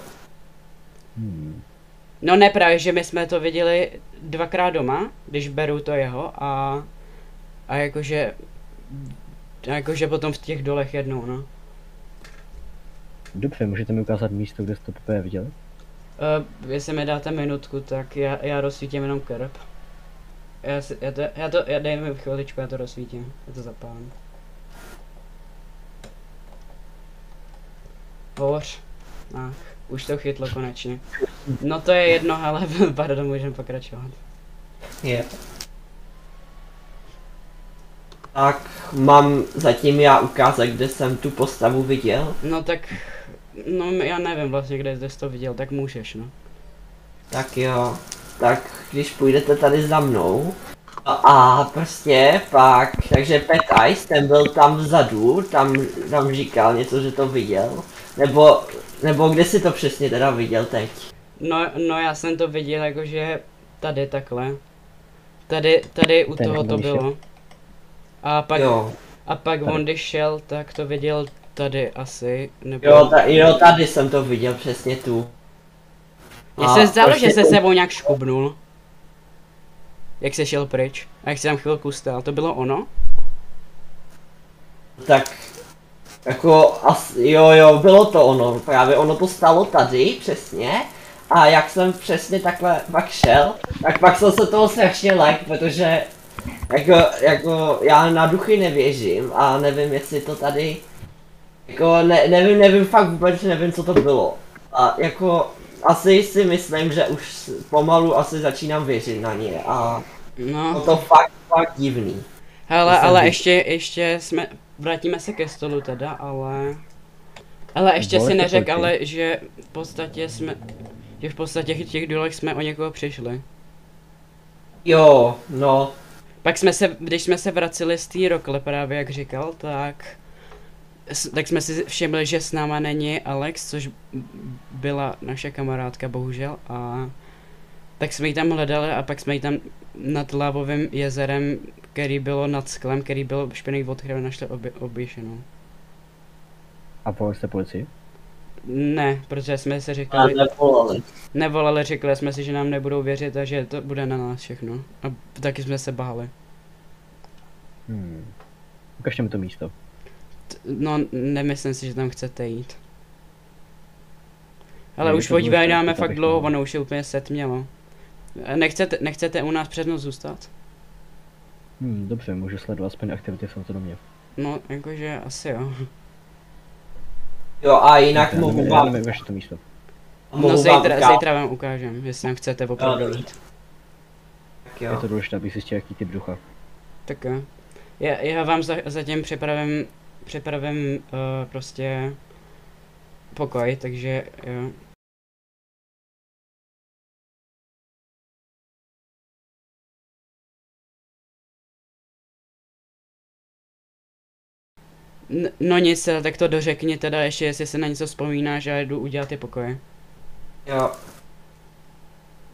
No ne, právě, že my jsme to viděli dvakrát doma, když beru to jeho a jakože potom v těch dolech jednou, no. Dobře, můžete mi ukázat místo, kde jste to poprvé viděli? Jestli mi dáte minutku, tak já rozsvítím jenom krb. dej mi chviličku, já to rozsvítím, já to zapálím. Hoř. Ach, už to chytlo konečně. No to je jedno, ale pardon, můžeme pokračovat. Je. Tak mám zatím já ukázat, kde jsem tu postavu viděl. No tak, no já nevím vlastně, kde jsi to viděl, tak můžeš, no. Tak jo, tak když půjdete tady za mnou a prostě pak, takže Pet Ice, ten byl tam vzadu, tam říkal něco, že to viděl, nebo kde si to přesně teda viděl teď? No já jsem to viděl jakože tady takhle. Tady u Ten toho to vyšel. bylo. A pak, Jo, a pak on když šel, tak to viděl tady asi, nebo... jo, tady jsem to viděl, přesně tu. Mně se zdálo, prostě že se sebou nějak škubnul. Jak se šel pryč. A jak se tam chvilku stál, to bylo ono? Tak, jako, jo, bylo to ono, právě ono to stalo tady, přesně. A jak jsem přesně takhle pak šel, tak pak jsem se toho strašně lek, protože jako já na duchy nevěřím a nevím, jestli to tady, jako nevím fakt vůbec, nevím, co to bylo. A jako, asi si myslím, že už pomalu asi začínám věřit na ně a No, to fakt divný. hele, jsem ale viděl. ještě jsme, vrátíme se ke stolu teda, ale ještě si Volejte neřekl, pojďte. ale že v podstatě v těch důlech jsme o někoho přišli. Jo, no, Pak když jsme se vraceli z té rokle právě jak říkal, tak jsme si všimli, že s náma není Alex, což byla naše kamarádka bohužel a tak jsme ji tam hledali a pak jsme ji tam nad Lávovým jezerem, který bylo nad sklem, který byl špinavý od krve, našli oběšenou. A volali jste policii? Ne, protože jsme si a říkali, nevolali. nevolali, řekli jsme si, že nám nebudou věřit a že to bude na nás všechno. A taky jsme se báli. Ukažte mi to místo. No, nemyslím si, že tam chcete jít. Ale Ne, už to bylo odvídáme to fakt bych dlouho, nemohl. ono už je úplně setmělo. Nechcete u nás přes noc zůstat? Dobře, můžu sledovat aspoň aktivity v tomto domě. No, jakože asi jo. Jo, a jinak mohu Já vám, nevím, ukažte to místo. No ukázat. zítra vám ukážem, jestli tam chcete opravdu Jo. jít. Tak Je jo. to důležité, abych zjistil, jaký typ ducha. Tak jo. Já vám zatím připravím prostě pokoj, takže jo. No nic, tak to dořekni teda ještě, jestli se na něco vzpomínáš a jdu udělat ty pokoje. Jo.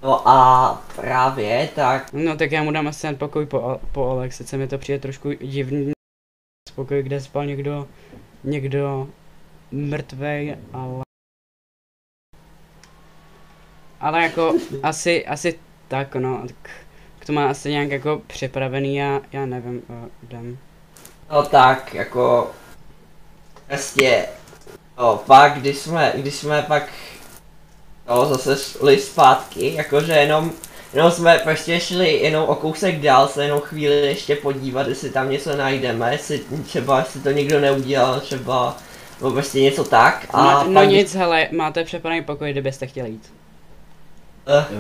No a právě tak, No tak já mu dám asi ten pokoj po Alex, se mi to přijde trošku divný pokoj, kde spal někdo mrtvej, ale jako asi tak no, tak to má asi nějak jako připravený, já nevím, jdem. no tak, jako, prostě, no pak, když jsme pak, no zase šli zpátky, jakože jenom jsme prostě šli jenom o kousek dál, se jenom chvíli ještě podívat, jestli tam něco najdeme, jestli to někdo neudělal, třeba, no prostě něco tak a No pak, nic, hele, máte připravený pokoj, kdybyste chtěli jít.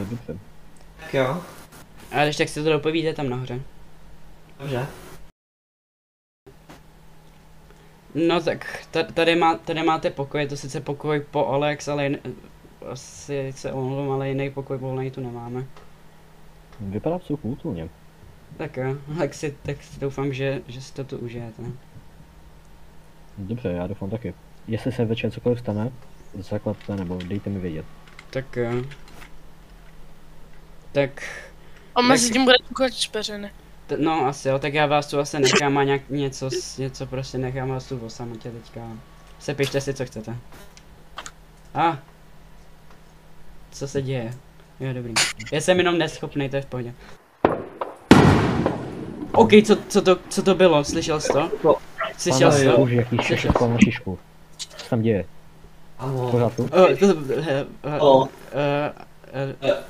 Dobře. tak jo, A když tak si to dopovíte tam nahoře. dobře. No tak, tady máte pokoj, je to sice pokoj po Alex, ale asi se omlouvám, ale jiný pokoj volný tu nemáme. Vypadá to kulturně. Tak jo, tak si doufám, že si to tu užijete. Dobře, já doufám taky. Jestli se večer cokoliv stane, zaklaďte nebo dejte mi vědět. Tak jo. Tak, A mezi tím bude koukat čpeřiny. no asi jo, tak já vás tu asi nechám a něco prostě nechám vás tu v osamotě teďka. Sepište si, co chcete. Co se děje? Jo, dobrý. Já jsem jenom neschopný, to je v pohodě. OK, co to bylo? Slyšel jsi to? Slyšel jsi to? Už jaký šešek na šišku. Co tam děje? V Ano, pořádku?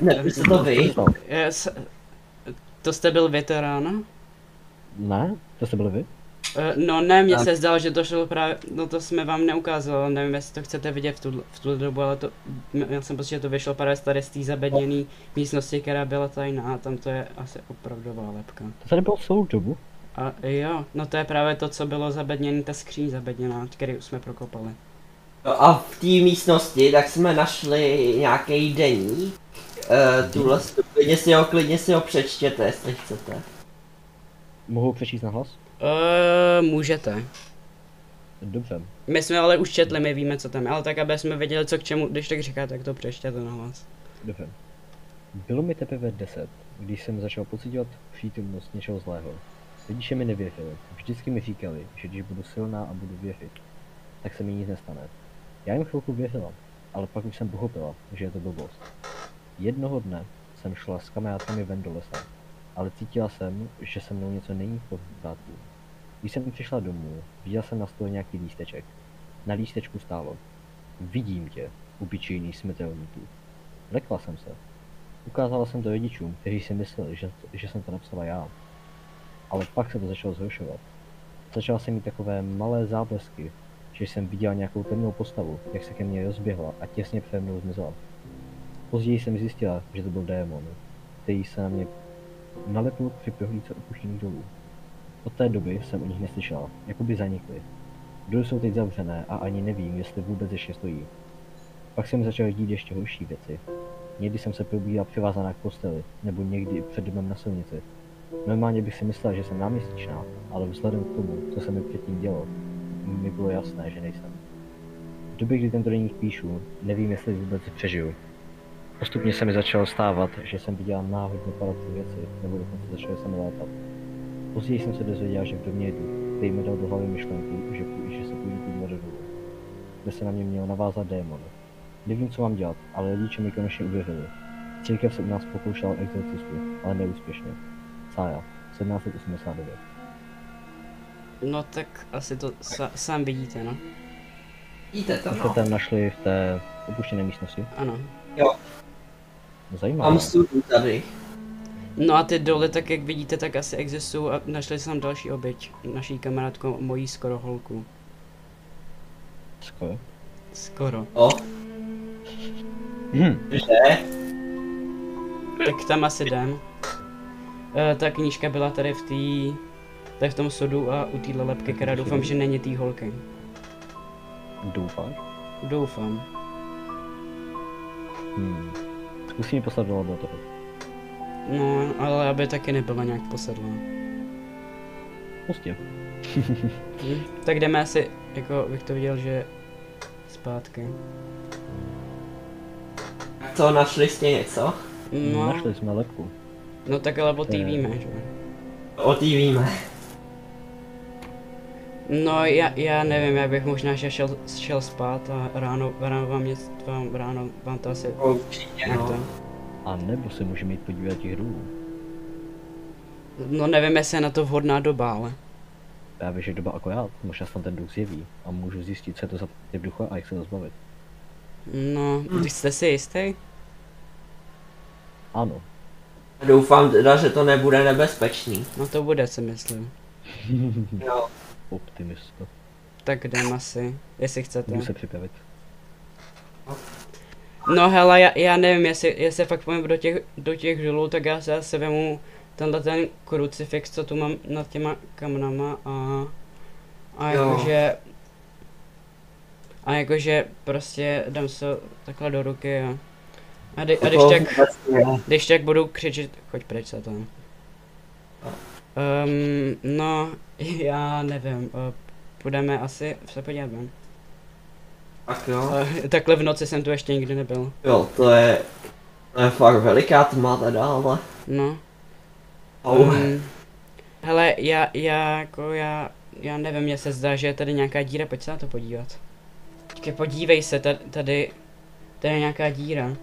nevím, co to Co vy? se stalo? to jste byl vy to ráno? Ne? To jste byli vy? No ne, mně se zdalo, že to šlo právě, no to jsme vám neukázalo, nevím jestli to chcete vidět v tu dobu, ale to, já jsem pocit, že to vyšlo právě tady z té zabedněné místnosti, která byla tajná a tam to je asi opravdová lepka. To tady bylo celou dobu? A jo, no to je právě to, co bylo zabedněné, ta skříň zabedněná, kterou jsme prokopali. No a v té místnosti tak jsme našli nějaký deník. Tuhle, klidně si ho přečtěte, jestli chcete. Mohu přečíst na hlas? Můžete. Dobře. My jsme ale už četli, my víme, co tam je, ale tak, aby jsme věděli, co k čemu, když tak říkáte, tak to přečtěte na hlas. Dobře. Bylo mi teprve 10, když jsem začal pocitovat přítomnost něčeho zlého. Rodiče mi nevěřili, vždycky mi říkali, že když budu silná a budu věřit, tak se mi nic nestane. Já jim chvilku věřila, ale pak už jsem pochopila, že je to blbost. Jednoho dne jsem šla s kamarádkami ven do lesa, ale cítila jsem, že se mnou něco není v pořádku. Když jsem přišla domů, viděla jsem na stole nějaký lísteček. Na lístečku stálo: vidím tě, obyčejný smrtelníku. Lekla jsem se. Ukázala jsem to rodičům, kteří si mysleli, že jsem to napsala já. Ale pak se to začalo zhoršovat. Začala jsem mít takové malé záblesky, že jsem viděla nějakou temnou postavu, jak se ke mně rozběhla a těsně přede mnou zmizela. Později jsem zjistila, že to byl démon, který se na mě nalepil při prohlídce opuštěných dolů. Od té doby jsem o nich neslyšela, jako by zanikly. Doly jsou teď zavřené a ani nevím, jestli vůbec ještě stojí. Pak jsem začal dít ještě horší věci. Někdy jsem se probíhala přivázaná k posteli, nebo někdy před domem na silnici. Normálně bych si myslela, že jsem náměsíčná, ale vzhledem k tomu, co se mi předtím dělo, mi bylo jasné, že nejsem. V době, kdy tento deník píšu, nevím, jestli vůbec přežiju. Postupně se mi začalo stávat, že jsem viděla náhodně padací věci, nebo dokonce začaly se mi létat. Později jsem se dozvěděla, že v domě je duch, který mi dal do hlavy myšlenku, že se půjdu podívat do dolů, kde se na mě měl navázat démon. Nevím, co mám dělat, ale rodiče mi konečně uvěřili. Církev se u nás pokoušela o exorcistu, ale neúspěšně. Sára, 1789. No tak asi to sám vidíte, no. Vidíte to, Jste no. tam našli v té opuštěné místnosti? Ano. Jo, Zajímavé. mám studu tady. No a ty doly, tak jak vidíte, tak asi existují a našli jsme tam další oběť. Naší kamarádku, mojí skoro holku. Skoro. Skoro. O, že? Tak tam asi jdem. Ta knížka byla tady tady v tom sodu a u téhle lepky, která doufám, že není té holky. Doufáš? Doufám. Zkusí mi poslat do toho. No, ale aby taky nebyla nějak posedlá. Prostě. Tak jdeme asi, jako bych to viděl, že zpátky. Co, našli jste něco? No, Našli jsme lepku. no tak ale o té víme, že? O tý víme. No já nevím, já bych možná že šel spát a ráno vám to asi Určitě, nějak to. no. A nebo se můžeme jít podívat těch dolů. No nevím, jestli je na to vhodná doba, ale. Právě, že doba akorát, možná se tam ten duch zjeví a můžu zjistit, co je to za typ ducha a jak se to zbavit. No, jste si jistý? Ano. Doufám teda, že to nebude nebezpečný. No to bude, si myslím. Jo. Optimista. Tak jdem asi, jestli chcete. Můžu se připravit. No hele, já nevím, jestli fakt půjdeme do těch dolů, tak já se vemu ten krucifix, co tu mám nad těma kamnama a jakože prostě dám se takhle do ruky a když tak budu křičet, choď pryč se tam. No, já nevím, půjdeme asi se podívat ven. Tak jo. Takhle v noci jsem tu ještě nikdy nebyl. Jo, to je fakt veliká tma teda, ale... No. Hele, já nevím, mně se zdá, že je tady nějaká díra, pojď se na to podívat. Počkej, podívej se, tady je nějaká díra.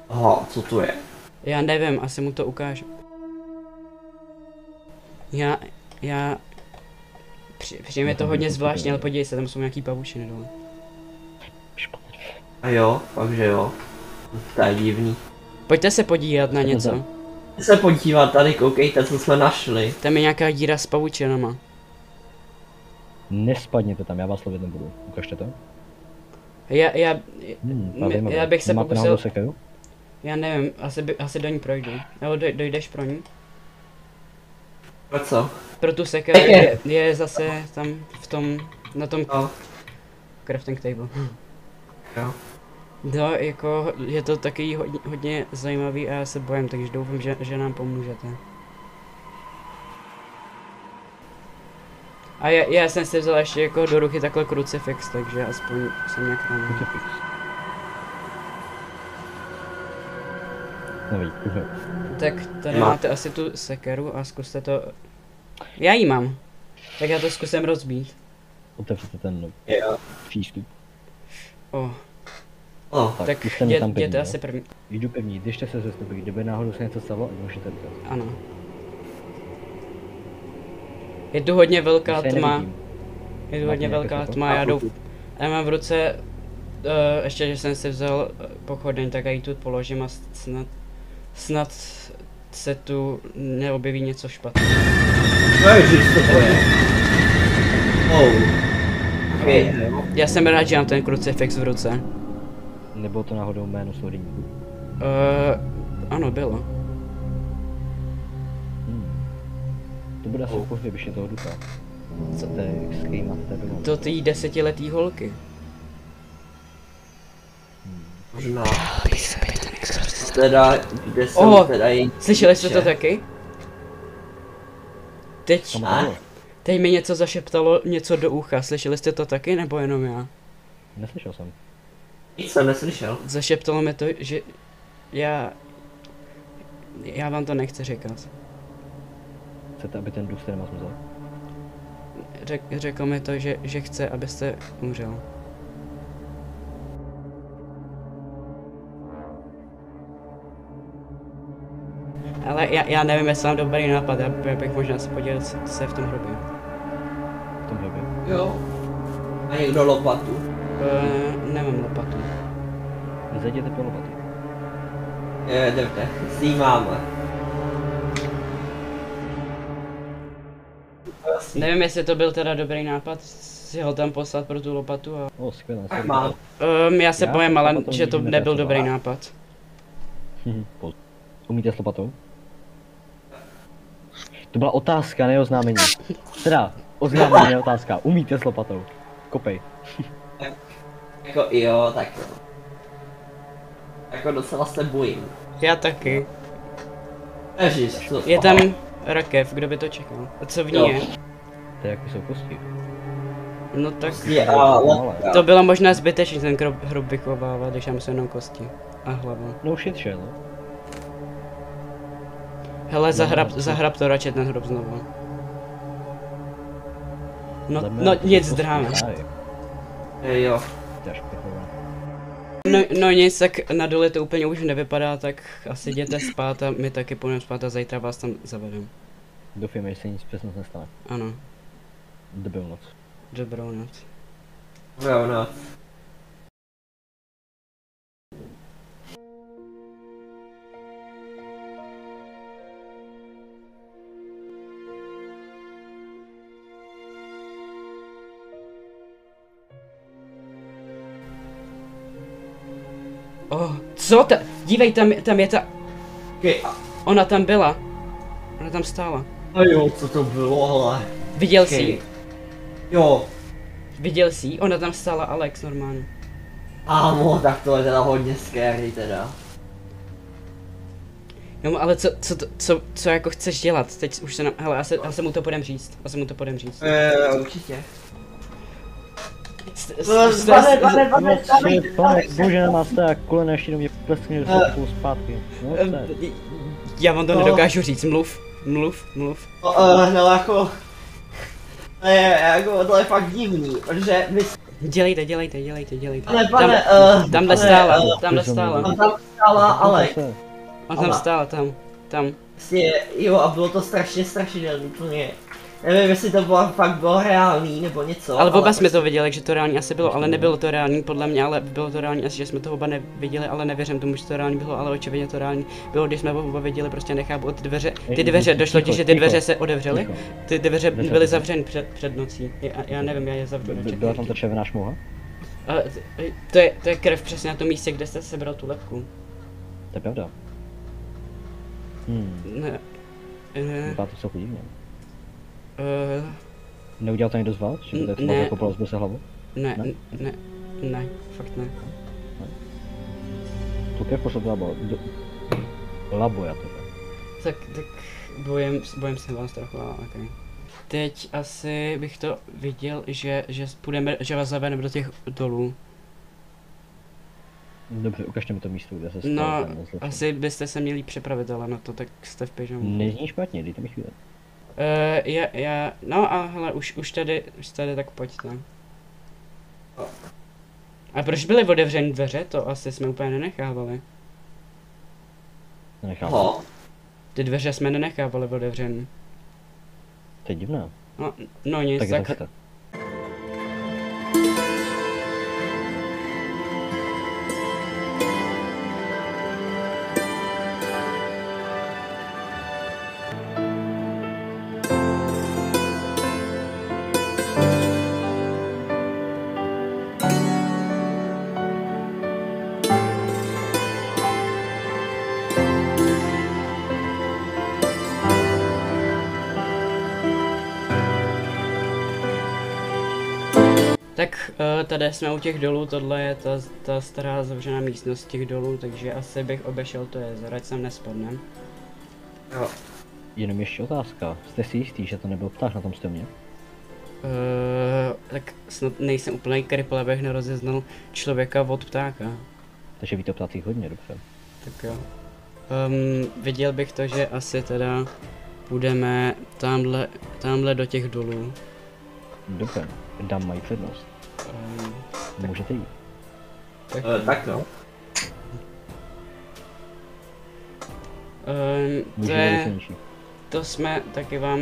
Aha, co to je? Já nevím, asi mu to ukážu. Přijme to hodně zvláštně, ale podívej se, tam jsou nějaký pavučiny dole. A jo, takže jo. To je divný. Pojďte se podívat na něco. se podívat, tady koukejte, co jsme našli. Tam je nějaká díra s pavučinama. Nespadněte tam, já vás lovit nebudu. Ukažte to. Já bych se Máte pokusil, náhodou sekeru? já nevím, asi do ní projdu. Nebo dojdeš pro ní? Pro co? Pro tu sekeru je zase tam v tom, na tom No. crafting table. Jo. No, jako je to taky hodně zajímavý a já se bojím, takže doufám, že nám pomůžete. A já jsem si vzal ještě jako do ruky takhle krucifix, takže aspoň jsem nějak tam. Krucifix. Nevím, kuhle. Tak tady Má. máte asi tu sekeru a zkuste to. Já ji mám. Tak já to zkusím rozbít. Otevřete ten Jo. přístup. Tak už ten je tam jděte pevný, asi jo? první. Jdu pevný, držte se ze stopy, kdyby náhodou se něco stalo, ať můžete říkat. Ano. Je tu hodně velká Já se tma. nevidím. Je tu Máte hodně nějaké velká světlo? tma, já mám v ruce, ještě že jsem si vzal pochodeň, tak já ji tu položím a snad se tu neobjeví něco špatného. Ježiš, co to je? Okay. Já jsem rád, že mám ten krucifix v ruce. Nebylo to náhodou jméno Slorinníku? Ano, bylo. To bude asi pohřebiště toho ducha. Co to je, s kým máte bylo? To ty 10letý holky. Možná. Teda, kde jsem teda jí... Slyšeli jste to taky? Kam to bylo? Teď mi něco zašeptalo něco do ucha, slyšeli jste to taky, nebo jenom já? Neslyšel jsem. Nic jsem neslyšel. Zašeptalo mi to, že já vám to nechci říkat. Chcete, aby ten duch se nemá zmizel? Řekl mi to, že chce, abyste umřel. Ale já nevím, jestli mám dobrý nápad, já bych možná se podíval se v tom hrobě. V tom hrobě. Jo. A někdo lopatu. Nemám lopatu. Zajděte po lopatu. Jdete, s ní máme. Nevím, jestli to byl teda dobrý nápad, si ho tam poslat pro tu lopatu a... Skvělé. Tak mám. Já se Já bojím, s ale lopatou že to nikdy nebyl nepracoval. dobrý nápad. Umíte s lopatou? To byla otázka, ne oznámení. Teda, oznámení, ne otázka. Umíte s lopatou? Kopej. Jako jo, tak jo. Jako docela se bojím. Já taky. Ježiš, co? Je tam rakev, kdo by to čekal? A co v ní Jo. je? To je jako jsou kosti. No tak Je, to bylo možná zbytečný ten hrob vychovávat, když tam jsou jenom kosti a hlava. No shit shell. Hele, zahrab to radši ten hrob znovu. No nic, dráme. Jo. No nic, tak na dole to úplně už nevypadá, tak asi jděte spát a my taky půjdeme spát a zítra vás tam zavedeme. Doufujeme, že se nic přesně nestane. Ano, Dobrou noc. dobrou noc. Jo, no. Co ta? Dívej, tam je ta... Okay. Ona tam byla. Ona tam stála. A jo, co to bylo, ale... Viděl jsi ji? Jo. Viděl jsi ji? Ona tam stála, Alex, normálně. Ámo, tak to je teda hodně scary teda. Jo, ale co jako chceš dělat? Teď už se nám... Hele, já se mu to půjdem říct. Určitě. Pane, bože na nás tak, kolena ještě do mě pleskne, že se takovou zpátky. No, Já vám to nedokážu říct, mluv. No jako... to je fakt divný, protože my... Dělejte. Ale pane, Tamhle stála. tam stála Alex. On tam stál, tam. Vlastně, jo, a bylo to strašně strašidelný, úplně. nevím, jestli to bylo, fakt bylo reálný nebo něco. Ale oba jsme to viděli, že to reálně asi bylo, ale nebylo to reálný podle mě, ale bylo to reálný asi, že jsme to oba neviděli, ale nevěřím tomu, že to reálný bylo, ale očividně to reálný bylo, když jsme oba viděli, prostě nechápu, ty dveře, došlo ti, že ty dveře se otevřely? Ty dveře byly zavřeny před nocí, já nevím, já je zavřu. Byla tam ta červená šmouha? To je krev přesně na tom místě, kde jste sebral tu lebku. To je pravda. Ne. Vypadá to celku divně. Uh, Neudělal to někdo z vás? Že by to třeba jako rozbil se hlavu? Ne, fakt ne. Tu krev pošlo do laboratoře. Tak bojím se vás trochu, ale okay. Teď asi bych to viděl, že vás zavedeme do těch dolů. Dobře, ukažte mi to místo, kde se No, asi byste se měli připravit, ale na to, tak jste v pyžamu. Nezní špatně, dejte mi chvíli. No a hele, už tady, tak pojďte. A proč byly otevřené dveře? To asi jsme úplně nenechávali. Nenechávali? Ty dveře jsme nenechávali otevřené. To je divné. No nic, tak... Tak tady jsme u těch dolů, tohle je ta stará zavřená místnost těch dolů, takže asi bych obešel to jezero, ať sem nespadnem. Jo. Jenom ještě otázka, jste si jistý, že to nebyl pták na tom stromě? Tak snad nejsem úplný kripl, abych nerozeznal člověka od ptáka. Takže víte o ptácích hodně dobře. Tak jo. Viděl bych to, že asi teda půjdeme tamhle do těch dolů. Dobře, dám mají přednost. Můžete jít. Tak no. To jsme taky vám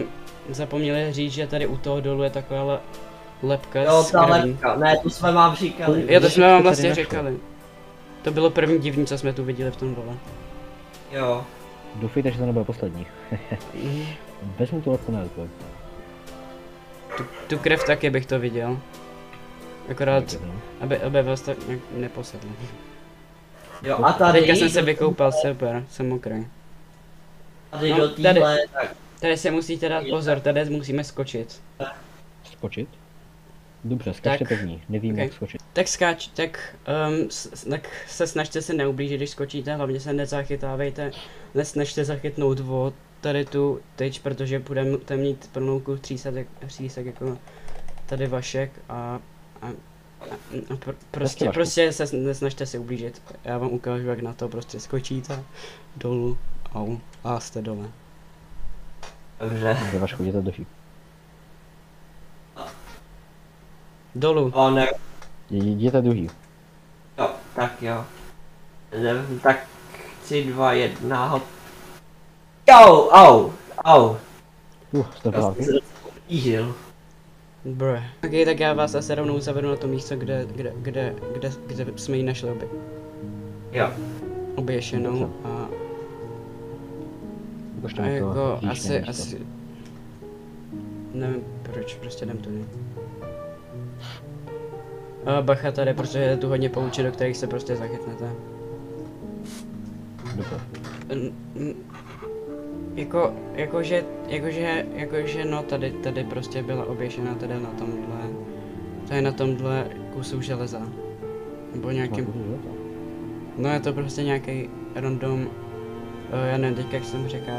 zapomněli říct, že tady u toho dolu je taková lebka s krví. Lepka, ne, to jsme vám říkali. Jo, to jsme vám vlastně říkali. To bylo první divný, co jsme tu viděli v tom dole. Jo. Doufejte, že to nebude poslední. Vezmu tu lepku na ruku. Tu krev taky bych to viděl. Akorát, aby vás to nějak neposedlo. Jo, a tady... Teďka jsem se vykoupal, super, jsem mokrý. Tady do týhle, tak... Tady se musíte dát pozor, tady musíme skočit. Skočit? Dobře, skačte první, nevím jak skočit. Tak skáč, tak se snažte se neublížit, když skočíte, hlavně se nezachytávejte, nesnažte zachytnout od tady tu tyč, protože budete mít plnou třísek jako tady Vašek a prostě se nesnažte si ublížit. Já vám ukážu, jak na to prostě skočíte dolů a jste dole. Dobře. Dobře, Vašku, jděte do Dolů. Ne. Jděte druhý. Jo, tak jo. Tak 3, 2, 1, hop. Jo, au. Jste právě. Jížil. Bre. Ok, tak já vás asi rovnou zavedu na to místo, kde jsme ji našli Jo. Oběšenou a jako asi nevím proč, prostě jdem tudy. A bacha tady, protože je tu hodně poučí, do kterých se prostě zachytnete. Jakože no tady prostě byla oběšená tady na tomhle kusu železa. Nebo nějakým... No je to prostě nějaký random... já nevím teď jak jsem řekl,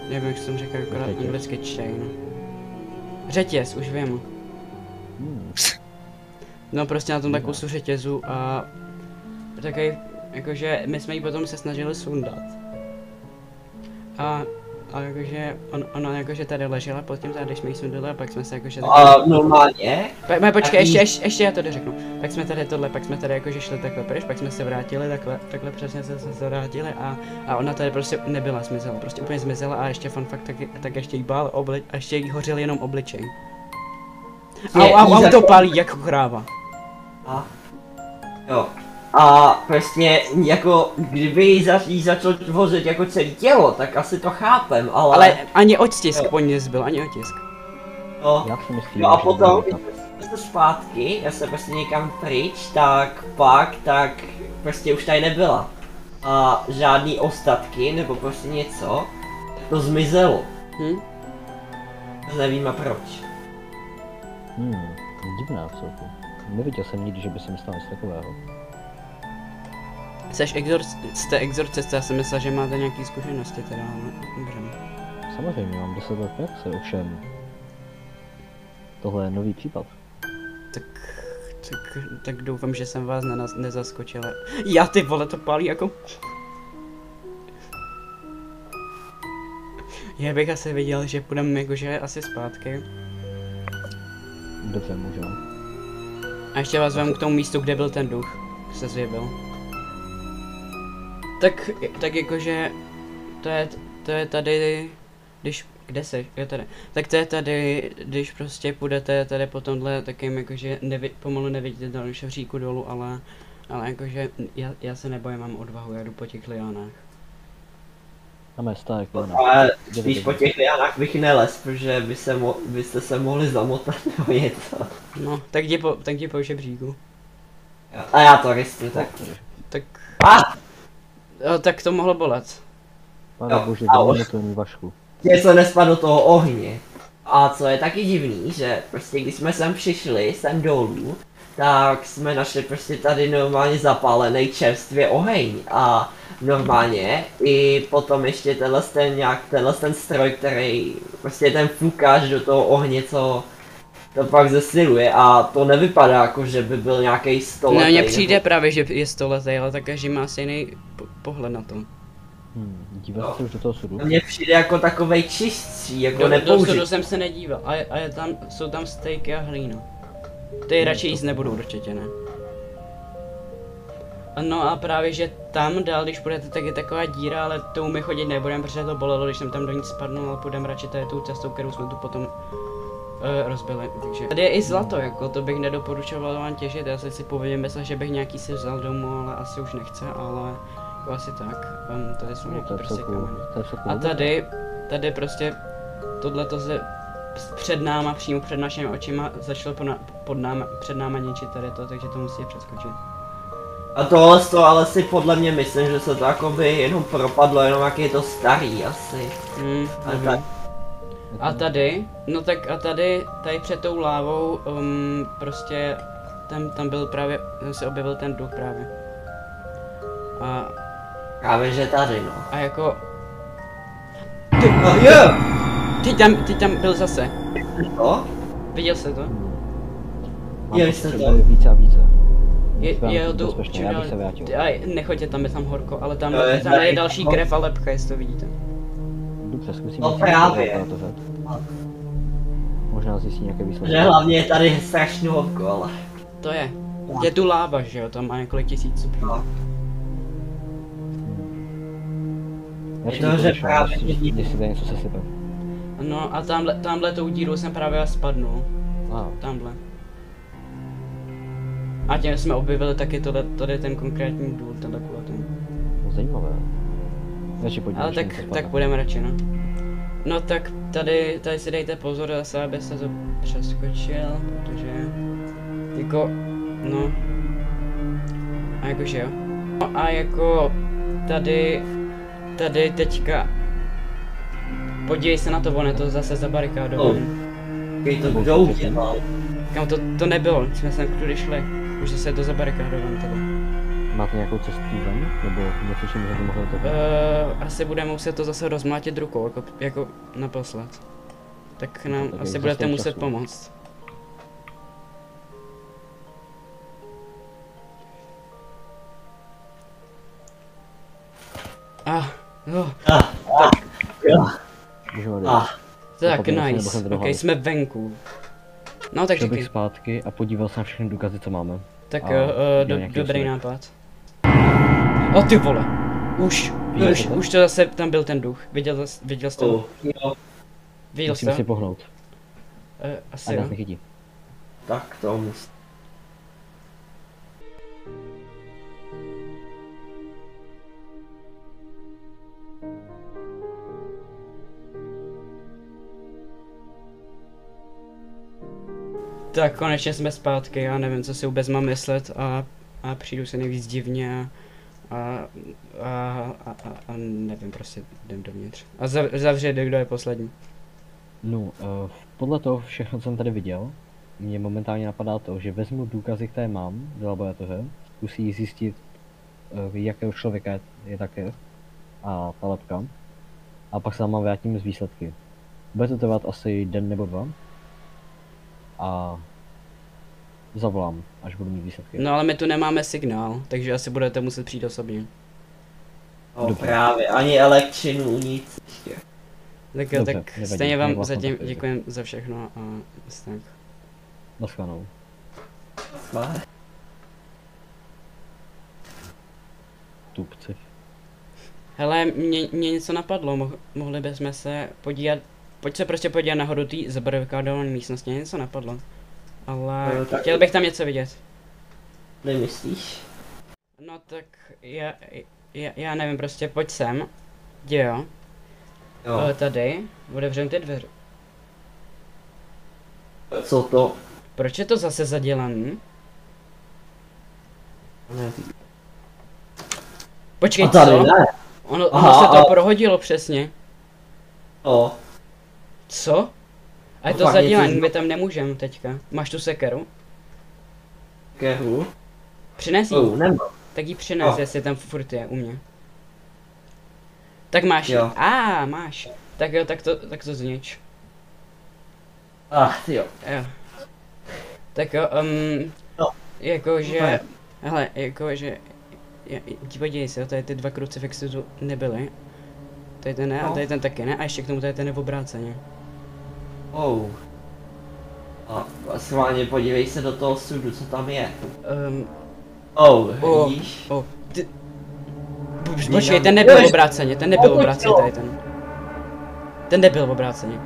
nevím jak jsem řekl, akorát anglicky chain. Řetěz, už vím. No prostě na tomhle kusu řetězu a... Takový, jakože my jsme ji potom se snažili sundat. A a jakože ona jakože tady ležela pod tím tady, jsme jí sundali a pak jsme se jakože Normálně? Počkej, ještě já to dořeknu. Pak jsme tady tohle, pak jsme tady jakože šli takhle pryč, pak jsme se vrátili, takhle přesně jsme se vrátili a ona tady prostě nebyla, zmizela, prostě úplně zmizela a ještě fun fact, tak ještě jí bál a ještě jí hořel jenom obličej. Auto pálí jako kráva. Jo. A prostě jako kdyby jí začal hořet jako celé tělo, tak asi to chápem, ale... Ale ani otisk po ní nezbyl, ani otisk. No, Já si myslím, no a že potom, to když se zpátky, já se prostě někam pryč, tak prostě už tady nebyla. A žádný ostatky, nebo prostě něco, to zmizelo. Nevíme proč. Divná v celku. Neviděl jsem nikdy, že by se mi stalo něco takového. Jste exorcista, já jsem myslel, že máte nějaký zkušenosti teda, ale dobře. Samozřejmě, mám 10 let praxe, ovšem. Tohle je nový případ. Tak doufám, že jsem vás nezaskočil. Já ty vole, to pálí jako... Já bych asi viděl, že půjdeme jakože asi zpátky. Dobře, můžeme. A ještě vás vemu k tomu místu, kde byl ten duch, se zjevil. Tak jakože, to je tady, kde jsi, jo tady. Tak to je tady, když prostě půjdete tady po tomhle takým jakože, pomalu nevidíte dalšího říku dolů, ale jakože, já se nebojím, mám odvahu, já jdu po těch liánách. Máme stark, ale spíš po těch liánách bych nelez, protože byste se mohli zamotat nebo něco. No, tak jdi po žebříku. A já to risknu, tak. Tak to mohlo bolet. Pane bože, dáme to mi vašku. Něco nespadlo do toho ohně. A co je taky divný, že prostě když jsme sem přišli, sem dolů, tak jsme našli prostě tady normálně zapálený čerstvě oheň a normálně i potom ještě tenhle ten stroj, který prostě ten fukáč do toho ohně, co to pak zesiluje a to nevypadá jako, že by byl nějaký stoletý. No mně přijde právě, že je stoletý, ale tak každý má asi jiný pohled na to. Díval se už do toho sudu? Mně přijde jako takovej čistší, jako do sudu jsem se nedíval a jsou tam stejky a hlína. Ty radši jíst nebudou určitě, ne? No a právě, že tam dál, když půjdete, tak je taková díra, ale tou my chodit nebudeme, protože to bolelo, když jsem tam do ní spadnul, ale půjdeme radši tady tou cestou, kterou jsme tu potom rozbili, takže. Tady je i zlato, jako to bych nedoporučoval vám těžit, já si původně myslel, že bych nějaký si vzal domů, ale asi už nechce, ale jako asi tak, tady jsou nějaký prostě kameny. A tady prostě, tohleto se před náma, přímo před našimi očima, začalo před náma ničit tady to, takže to musí přeskočit. A tohle to ale si podle mě myslím, že se to jakoby jenom propadlo, jenom jak je to starý asi. A tady, no tak a tady před tou lávou, prostě, tam byl právě, se objevil ten duch právě. A... Právě že tady, no. A jako... Teď tam byl zase. To? Viděl jsi to? Viděli jste to? Více a více. Je tu, já bych se vrátil. Nechoďte tam, je tam horko, ale tam je další krev a lepka, jestli to vidíte. Dobře, zkusím. No právě. Možná zjistí nějaké výsledky. Že hlavně je tady strašně horko, ale... To je tu láva, že jo, tam má několik tisíc stupňů. No. Je to, že právě... Jestli tady něco sesype. No a tamhle tou dírou jsem právě spadnul. Tamhle. A tím jsme objevili taky tady ten konkrétní důl, tenhle kulatý. No zajímavé. Ale tak půjdeme radši, no. No tak tady si dejte pozor zase, abyste to přeskočil, protože... Jako... No... A jakože jo. No a jako... Tady teďka... Podívej se na to, on je to zase zabarikádovaný. To budou dělat. Kam to nebylo, jsme sem kudy šli. Už zase je to zabarikádované tady. Máte nějakou cestu ven? Nebo něco, čím bychom mohli to? Asi budeme muset to zase rozmlátit rukou, jako naposled. Tak nám tak asi budete muset pomoct. Můžeme odejít. Tak, Zapomněl jsem, nebo nice. jsem to Ok, dohal. jsme venku. No tak Šel bych říkej. zpátky a podíval se na všechny důkazy, co máme. Tak A jo, dělal nějaký dobrý osudek. nápad. O ty vole. Viděl Už to zase tam byl ten duch. Viděl jsi to? Jo, Viděl jsi Musíme to? si pohnout. Asi A jo. nás nechytí. tak to musí. Tak konečně jsme zpátky, já nevím, co si vůbec mám myslet a přijdu se nejvíc divně a nevím, prostě jdem dovnitř. A zavřít, kdo je poslední. No, podle toho všechno, co jsem tady viděl, mě momentálně napadá to, že vezmu důkazy, které mám do laboratoře, zkusí zjistit, jakého člověka je také a ta lebka, a pak se tam vrátím z výsledky. Bude to trvat asi den nebo dva a zavolám, až budu mít výsledky. No ale my tu nemáme signál, takže asi budete muset přijít osobně. No Dobře. právě, ani elektřinu, nic ještě. Tak jo, Dobře, tak nevadí, stejně vám nevlastnou zatím takový. děkujem za všechno a tak. Naschledanou. Své. Tupci. Hele, mě něco napadlo, mohli bychom se podívat, pojď se prostě podívat nahoru té zabarikádované místnosti, mě něco napadlo. Ale Jo, tak- chtěl bych tam něco vidět. Nemyslíš? No tak já nevím, prostě pojď sem. Jo. Jo. Tady, otevřeme ty dveře. Co to? Proč je to zase zadělaný? Nevím. Počkej, A tady co? ne. Ono Aha, se to a- prohodilo přesně. O, Co? A je No to fakt, zadělaný, něco- my tam nemůžeme teďka. Máš tu sekeru? kehu? Přines jí. Nemám. Tak ji přines, O. jestli tam furt je u mě. Tak máš ji. Jo. Máš. Tak jo, tak to znič. Jo. Jo. Tak jo, No. jakože, Ne. hele, jakože, podívej se, tady ty dva krucifixy tu nebyly. Tady ten ne, a No. tady ten taky ne, a ještě k tomu tady ten je v obráceně. A schválně podívej se do toho sudu, co tam je. O. Vidíš? Počkej, ten nebyl obráceně, ten nebyl obráceně tady ten. Ten nebyl obráceně.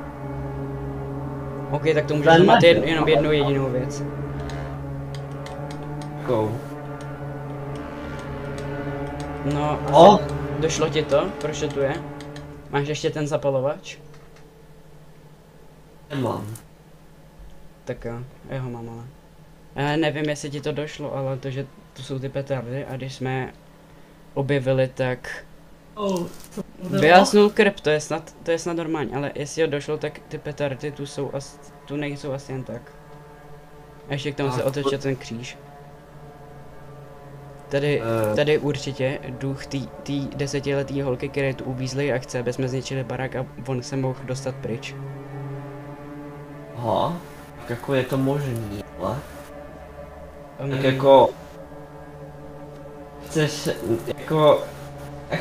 OK, tak to může Ten znamenat nebyl. jenom jednu jedinou věc. No, O, došlo ti to? Proč to tu je? Máš ještě ten zapalovač? nemám. Tak jo, já ho mám ale. Já nevím, jestli ti to došlo, ale to, že tu jsou ty petardy a když jsme objevili, tak vyjasnul krb, to je snad normální, ale jestli ho došlo, tak ty petardy tu nejsou asi jen tak. A ještě k tomu se otočil ten kříž. Tady určitě duch té 10letý holky, které tu uvízly a chce, aby jsme zničili barák a on se mohl dostat pryč. Aha, tak jako je to možný, ale tak Um, jako chceš, jako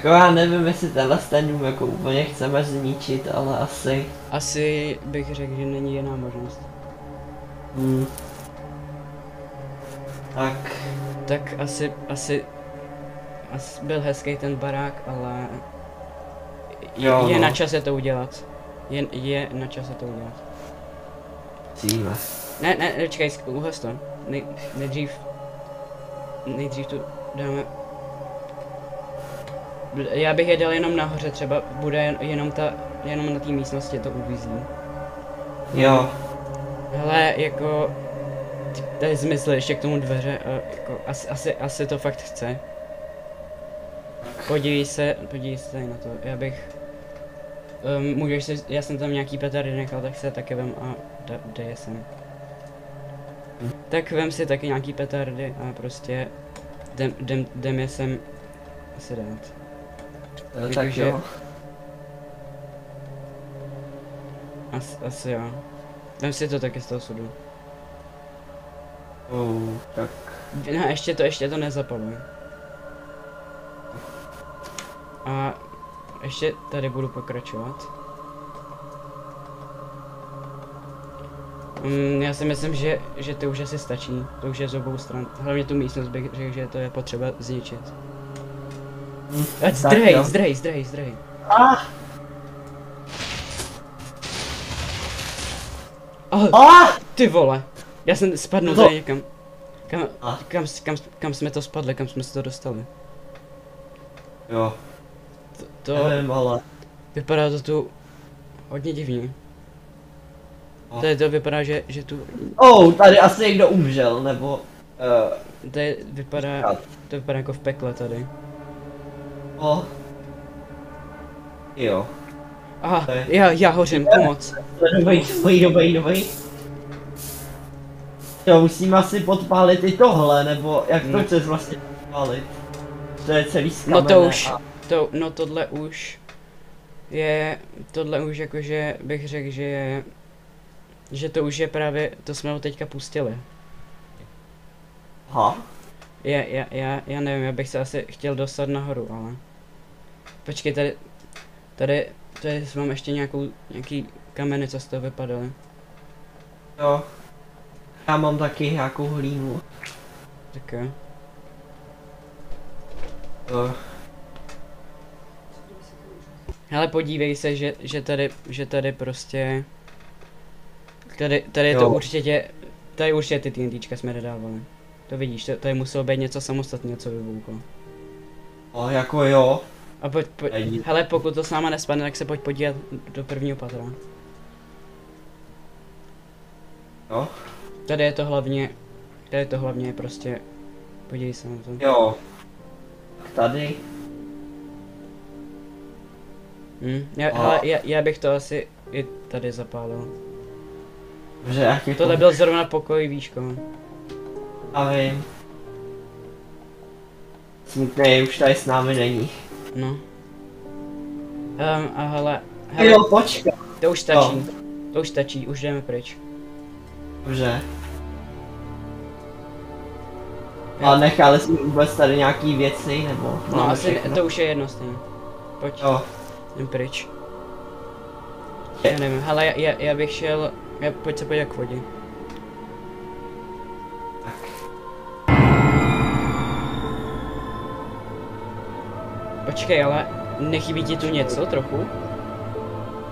já nevím, jestli tenhle ten dům jako úplně chceme zničit, ale asi bych řekl, že není jiná možnost. Tak asi byl hezký ten barák, ale je na čase to udělat. Je na čase to udělat. Címe. Ne, čekaj, uhas to. Nejdřív tu dáme. Já bych je dal jenom nahoře, třeba bude jenom na té místnosti to uvízlí. Jo, Hele, jako, to je zmysl ještě k tomu dveře, jako, asi to fakt chce. Podívej se tady na to, já bych, můžeš si, já jsem tam nějaký petardy nechal, tak se taky vem a dej je sem. Tak vem si taky nějaký petardy a prostě jdem je sem asi dát. tak Takže- jo. Asi jo. Vem si to taky z toho sudu. Tak No, ještě to nezapaluj. A ještě tady budu pokračovat. Já si myslím, že to už asi stačí. To už je z obou stran. Hlavně tu místnost bych řekl, že to je potřeba zničit. Ať zdrej. Ty vole. Já jsem spadnul tady někam. Kam jsme to spadli, kam jsme se to dostali? Jo. To Nevím, ale... vypadá to tu hodně divně. Tady to vypadá, že tu... Tady asi někdo umřel, nebo... Tady vypadá... To vypadá jako v pekle tady. Jo. Aha, já hořím, pomoc. Dobrý. Jo, musím asi podpálit i tohle, nebo jak to chceš vlastně podpálit? To je celý z kamene. No to už, tohle už je, jakože bych řekl, že to už je právě, to jsme ho teďka pustili. Aha. Já nevím, já bych se asi chtěl dostat nahoru, ale... Počkej, tady mám ještě nějaký kameny, co z toho vypadaly. Jo. Já mám taky nějakou hlínu. Tak jo. Hele, podívej se, že tady prostě... Tady je to určitě... Tady určitě ty TNTčka jsme nedávali. To vidíš, tady muselo být něco samostatného, co vybuchlo. Jako jo. A hele, pokud to s náma nespadne, tak se pojď podívat do prvního patra. Jo. Tady je to hlavně prostě... Podívej se na to. Jo. Tady. Já bych to asi i tady zapálil. Dobře, jak je Tohle byl zrovna pokoj, víško. A vím. Smutnej už tady s námi není. No. A hele, Jo, počkej. to už stačí. To už stačí, už jdeme pryč. Dobře. A nechali jsme vůbec tady nějaký věci, nebo? No asi ne, to už je jedno stejně. Pojď, Jo. jdem pryč. Já nevím, hele, já bych šel, pojď se podívat k vodě. Počkej, ale nechybí ti tu něco trochu?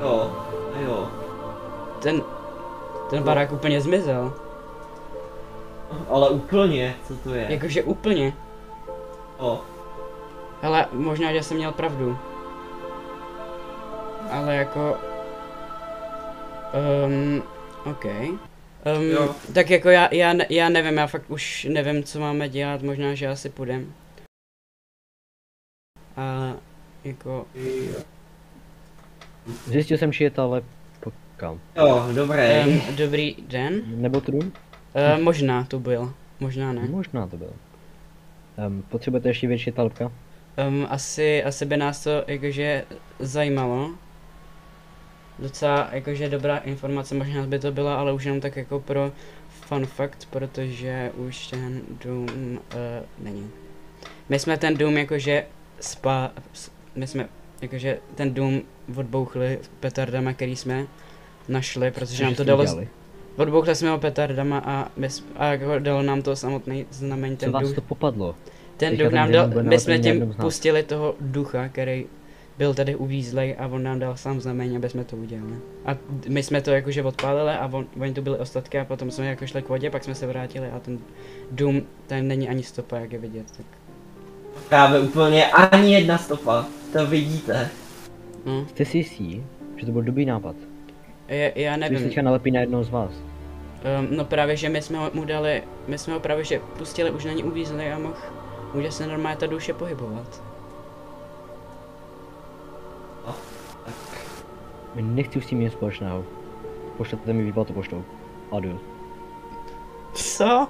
Jo. Ten barák úplně zmizel. Ale úplně, co to je? Jakože úplně. Jo. Hele, možná, že jsem měl pravdu. Ale jako... OK. Tak jako já nevím, já fakt už nevím, co máme dělat, možná, že asi půjdem. A jako... Zjistil jsem, že je to ale kam. Jo, dobrý. Dobrý den. Nebo to dům? Možná to byl, možná ne. Možná to byl. Potřebujete ještě větší talpka? Asi by nás to jakože zajímalo. Docela jakože dobrá informace možná by to byla, ale už jenom tak jako pro fun fact, protože už ten dům není. My jsme ten dům jakože my jsme jakože ten dům odbouchli petardama, který jsme našli, protože nám to dalo... Odbouchli jsme ho petardama a jako dalo nám to samotný znamen ten duch. Co vás to popadlo? Ten duch nám dal, my jsme tím pustili toho ducha, který byl tady uvízlej a on nám dal sám znamení, aby jsme to udělali. A my jsme to jakože odpálili a oni tu byli ostatky a potom jsme jako šli k vodě, pak jsme se vrátili a ten dům, tam není ani stopa, jak je vidět, tak. Právě úplně ani jedna stopa, to vidíte. No. Jste si jistí, že to byl dobrý nápad? Já nevím. Jsi teďka nalepí na jednoho z vás. No právě, že my jsme ho právě, že pustili, už na ní uvízli a může se normálně ta duše pohybovat. Nechci už s tím nic společného. Pošlete mi výplatu poštou. Adios. Co?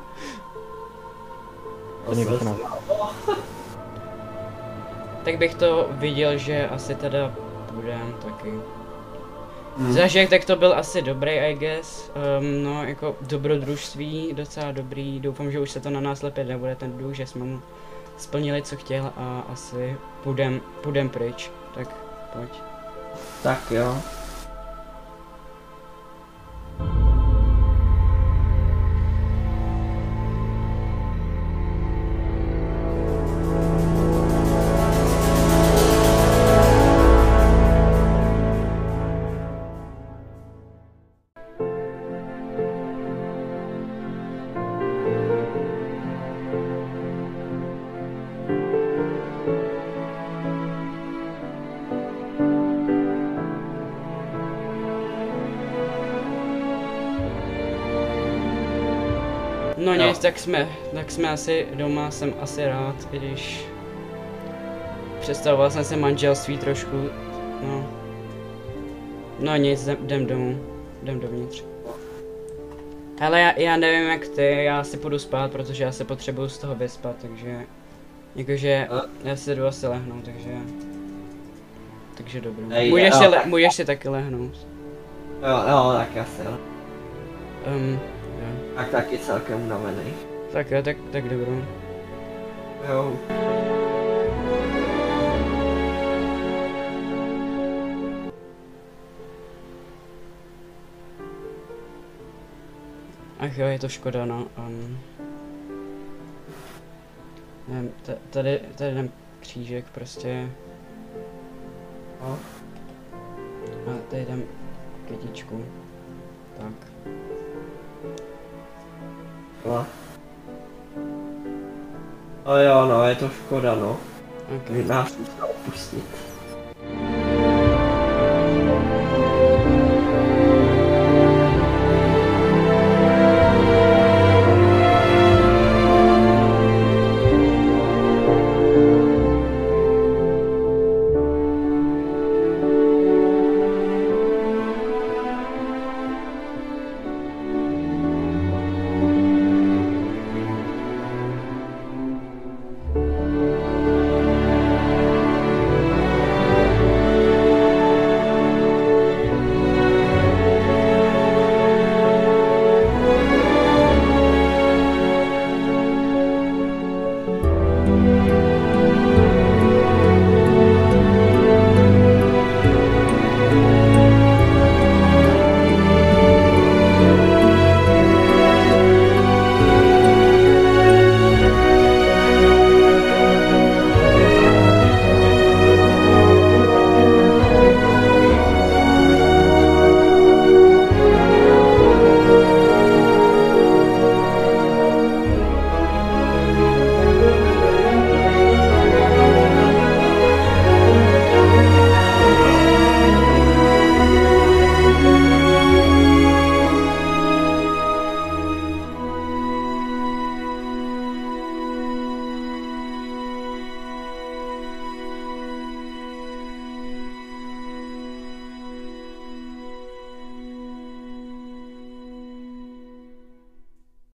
Tak bych to viděl, že asi teda budem taky. Zažek, tak to byl asi dobrý, I guess. No jako dobrodružství, docela dobrý. Doufám, že už se to na nás lepit nebude ten duch, že jsme mu splnili, co chtěl a asi půjdem pryč. Tak pojď. Tak jo. No Jo. nic, tak jsme asi doma, jsem asi rád, i když představoval jsem si manželství trošku, no. No nic, jdem domů, jdem dovnitř. Hele, já nevím jak ty, já si půjdu spát, protože já se potřebuju z toho vyspat, takže... Jakože, já si jdu asi lehnout, takže dobrý. Ej, Můžeš si taky lehnout. Jo, tak asi jo. Jo. Tak taky celkem unavený. Tak jo, tak dobrý. Jo. Ach jo, je to škoda, no. Nevím, tady ten křížek prostě. No. A tady dám kytičku. Tak. No. No jo, no, je to škoda, no. Okay. Nás musel opustit.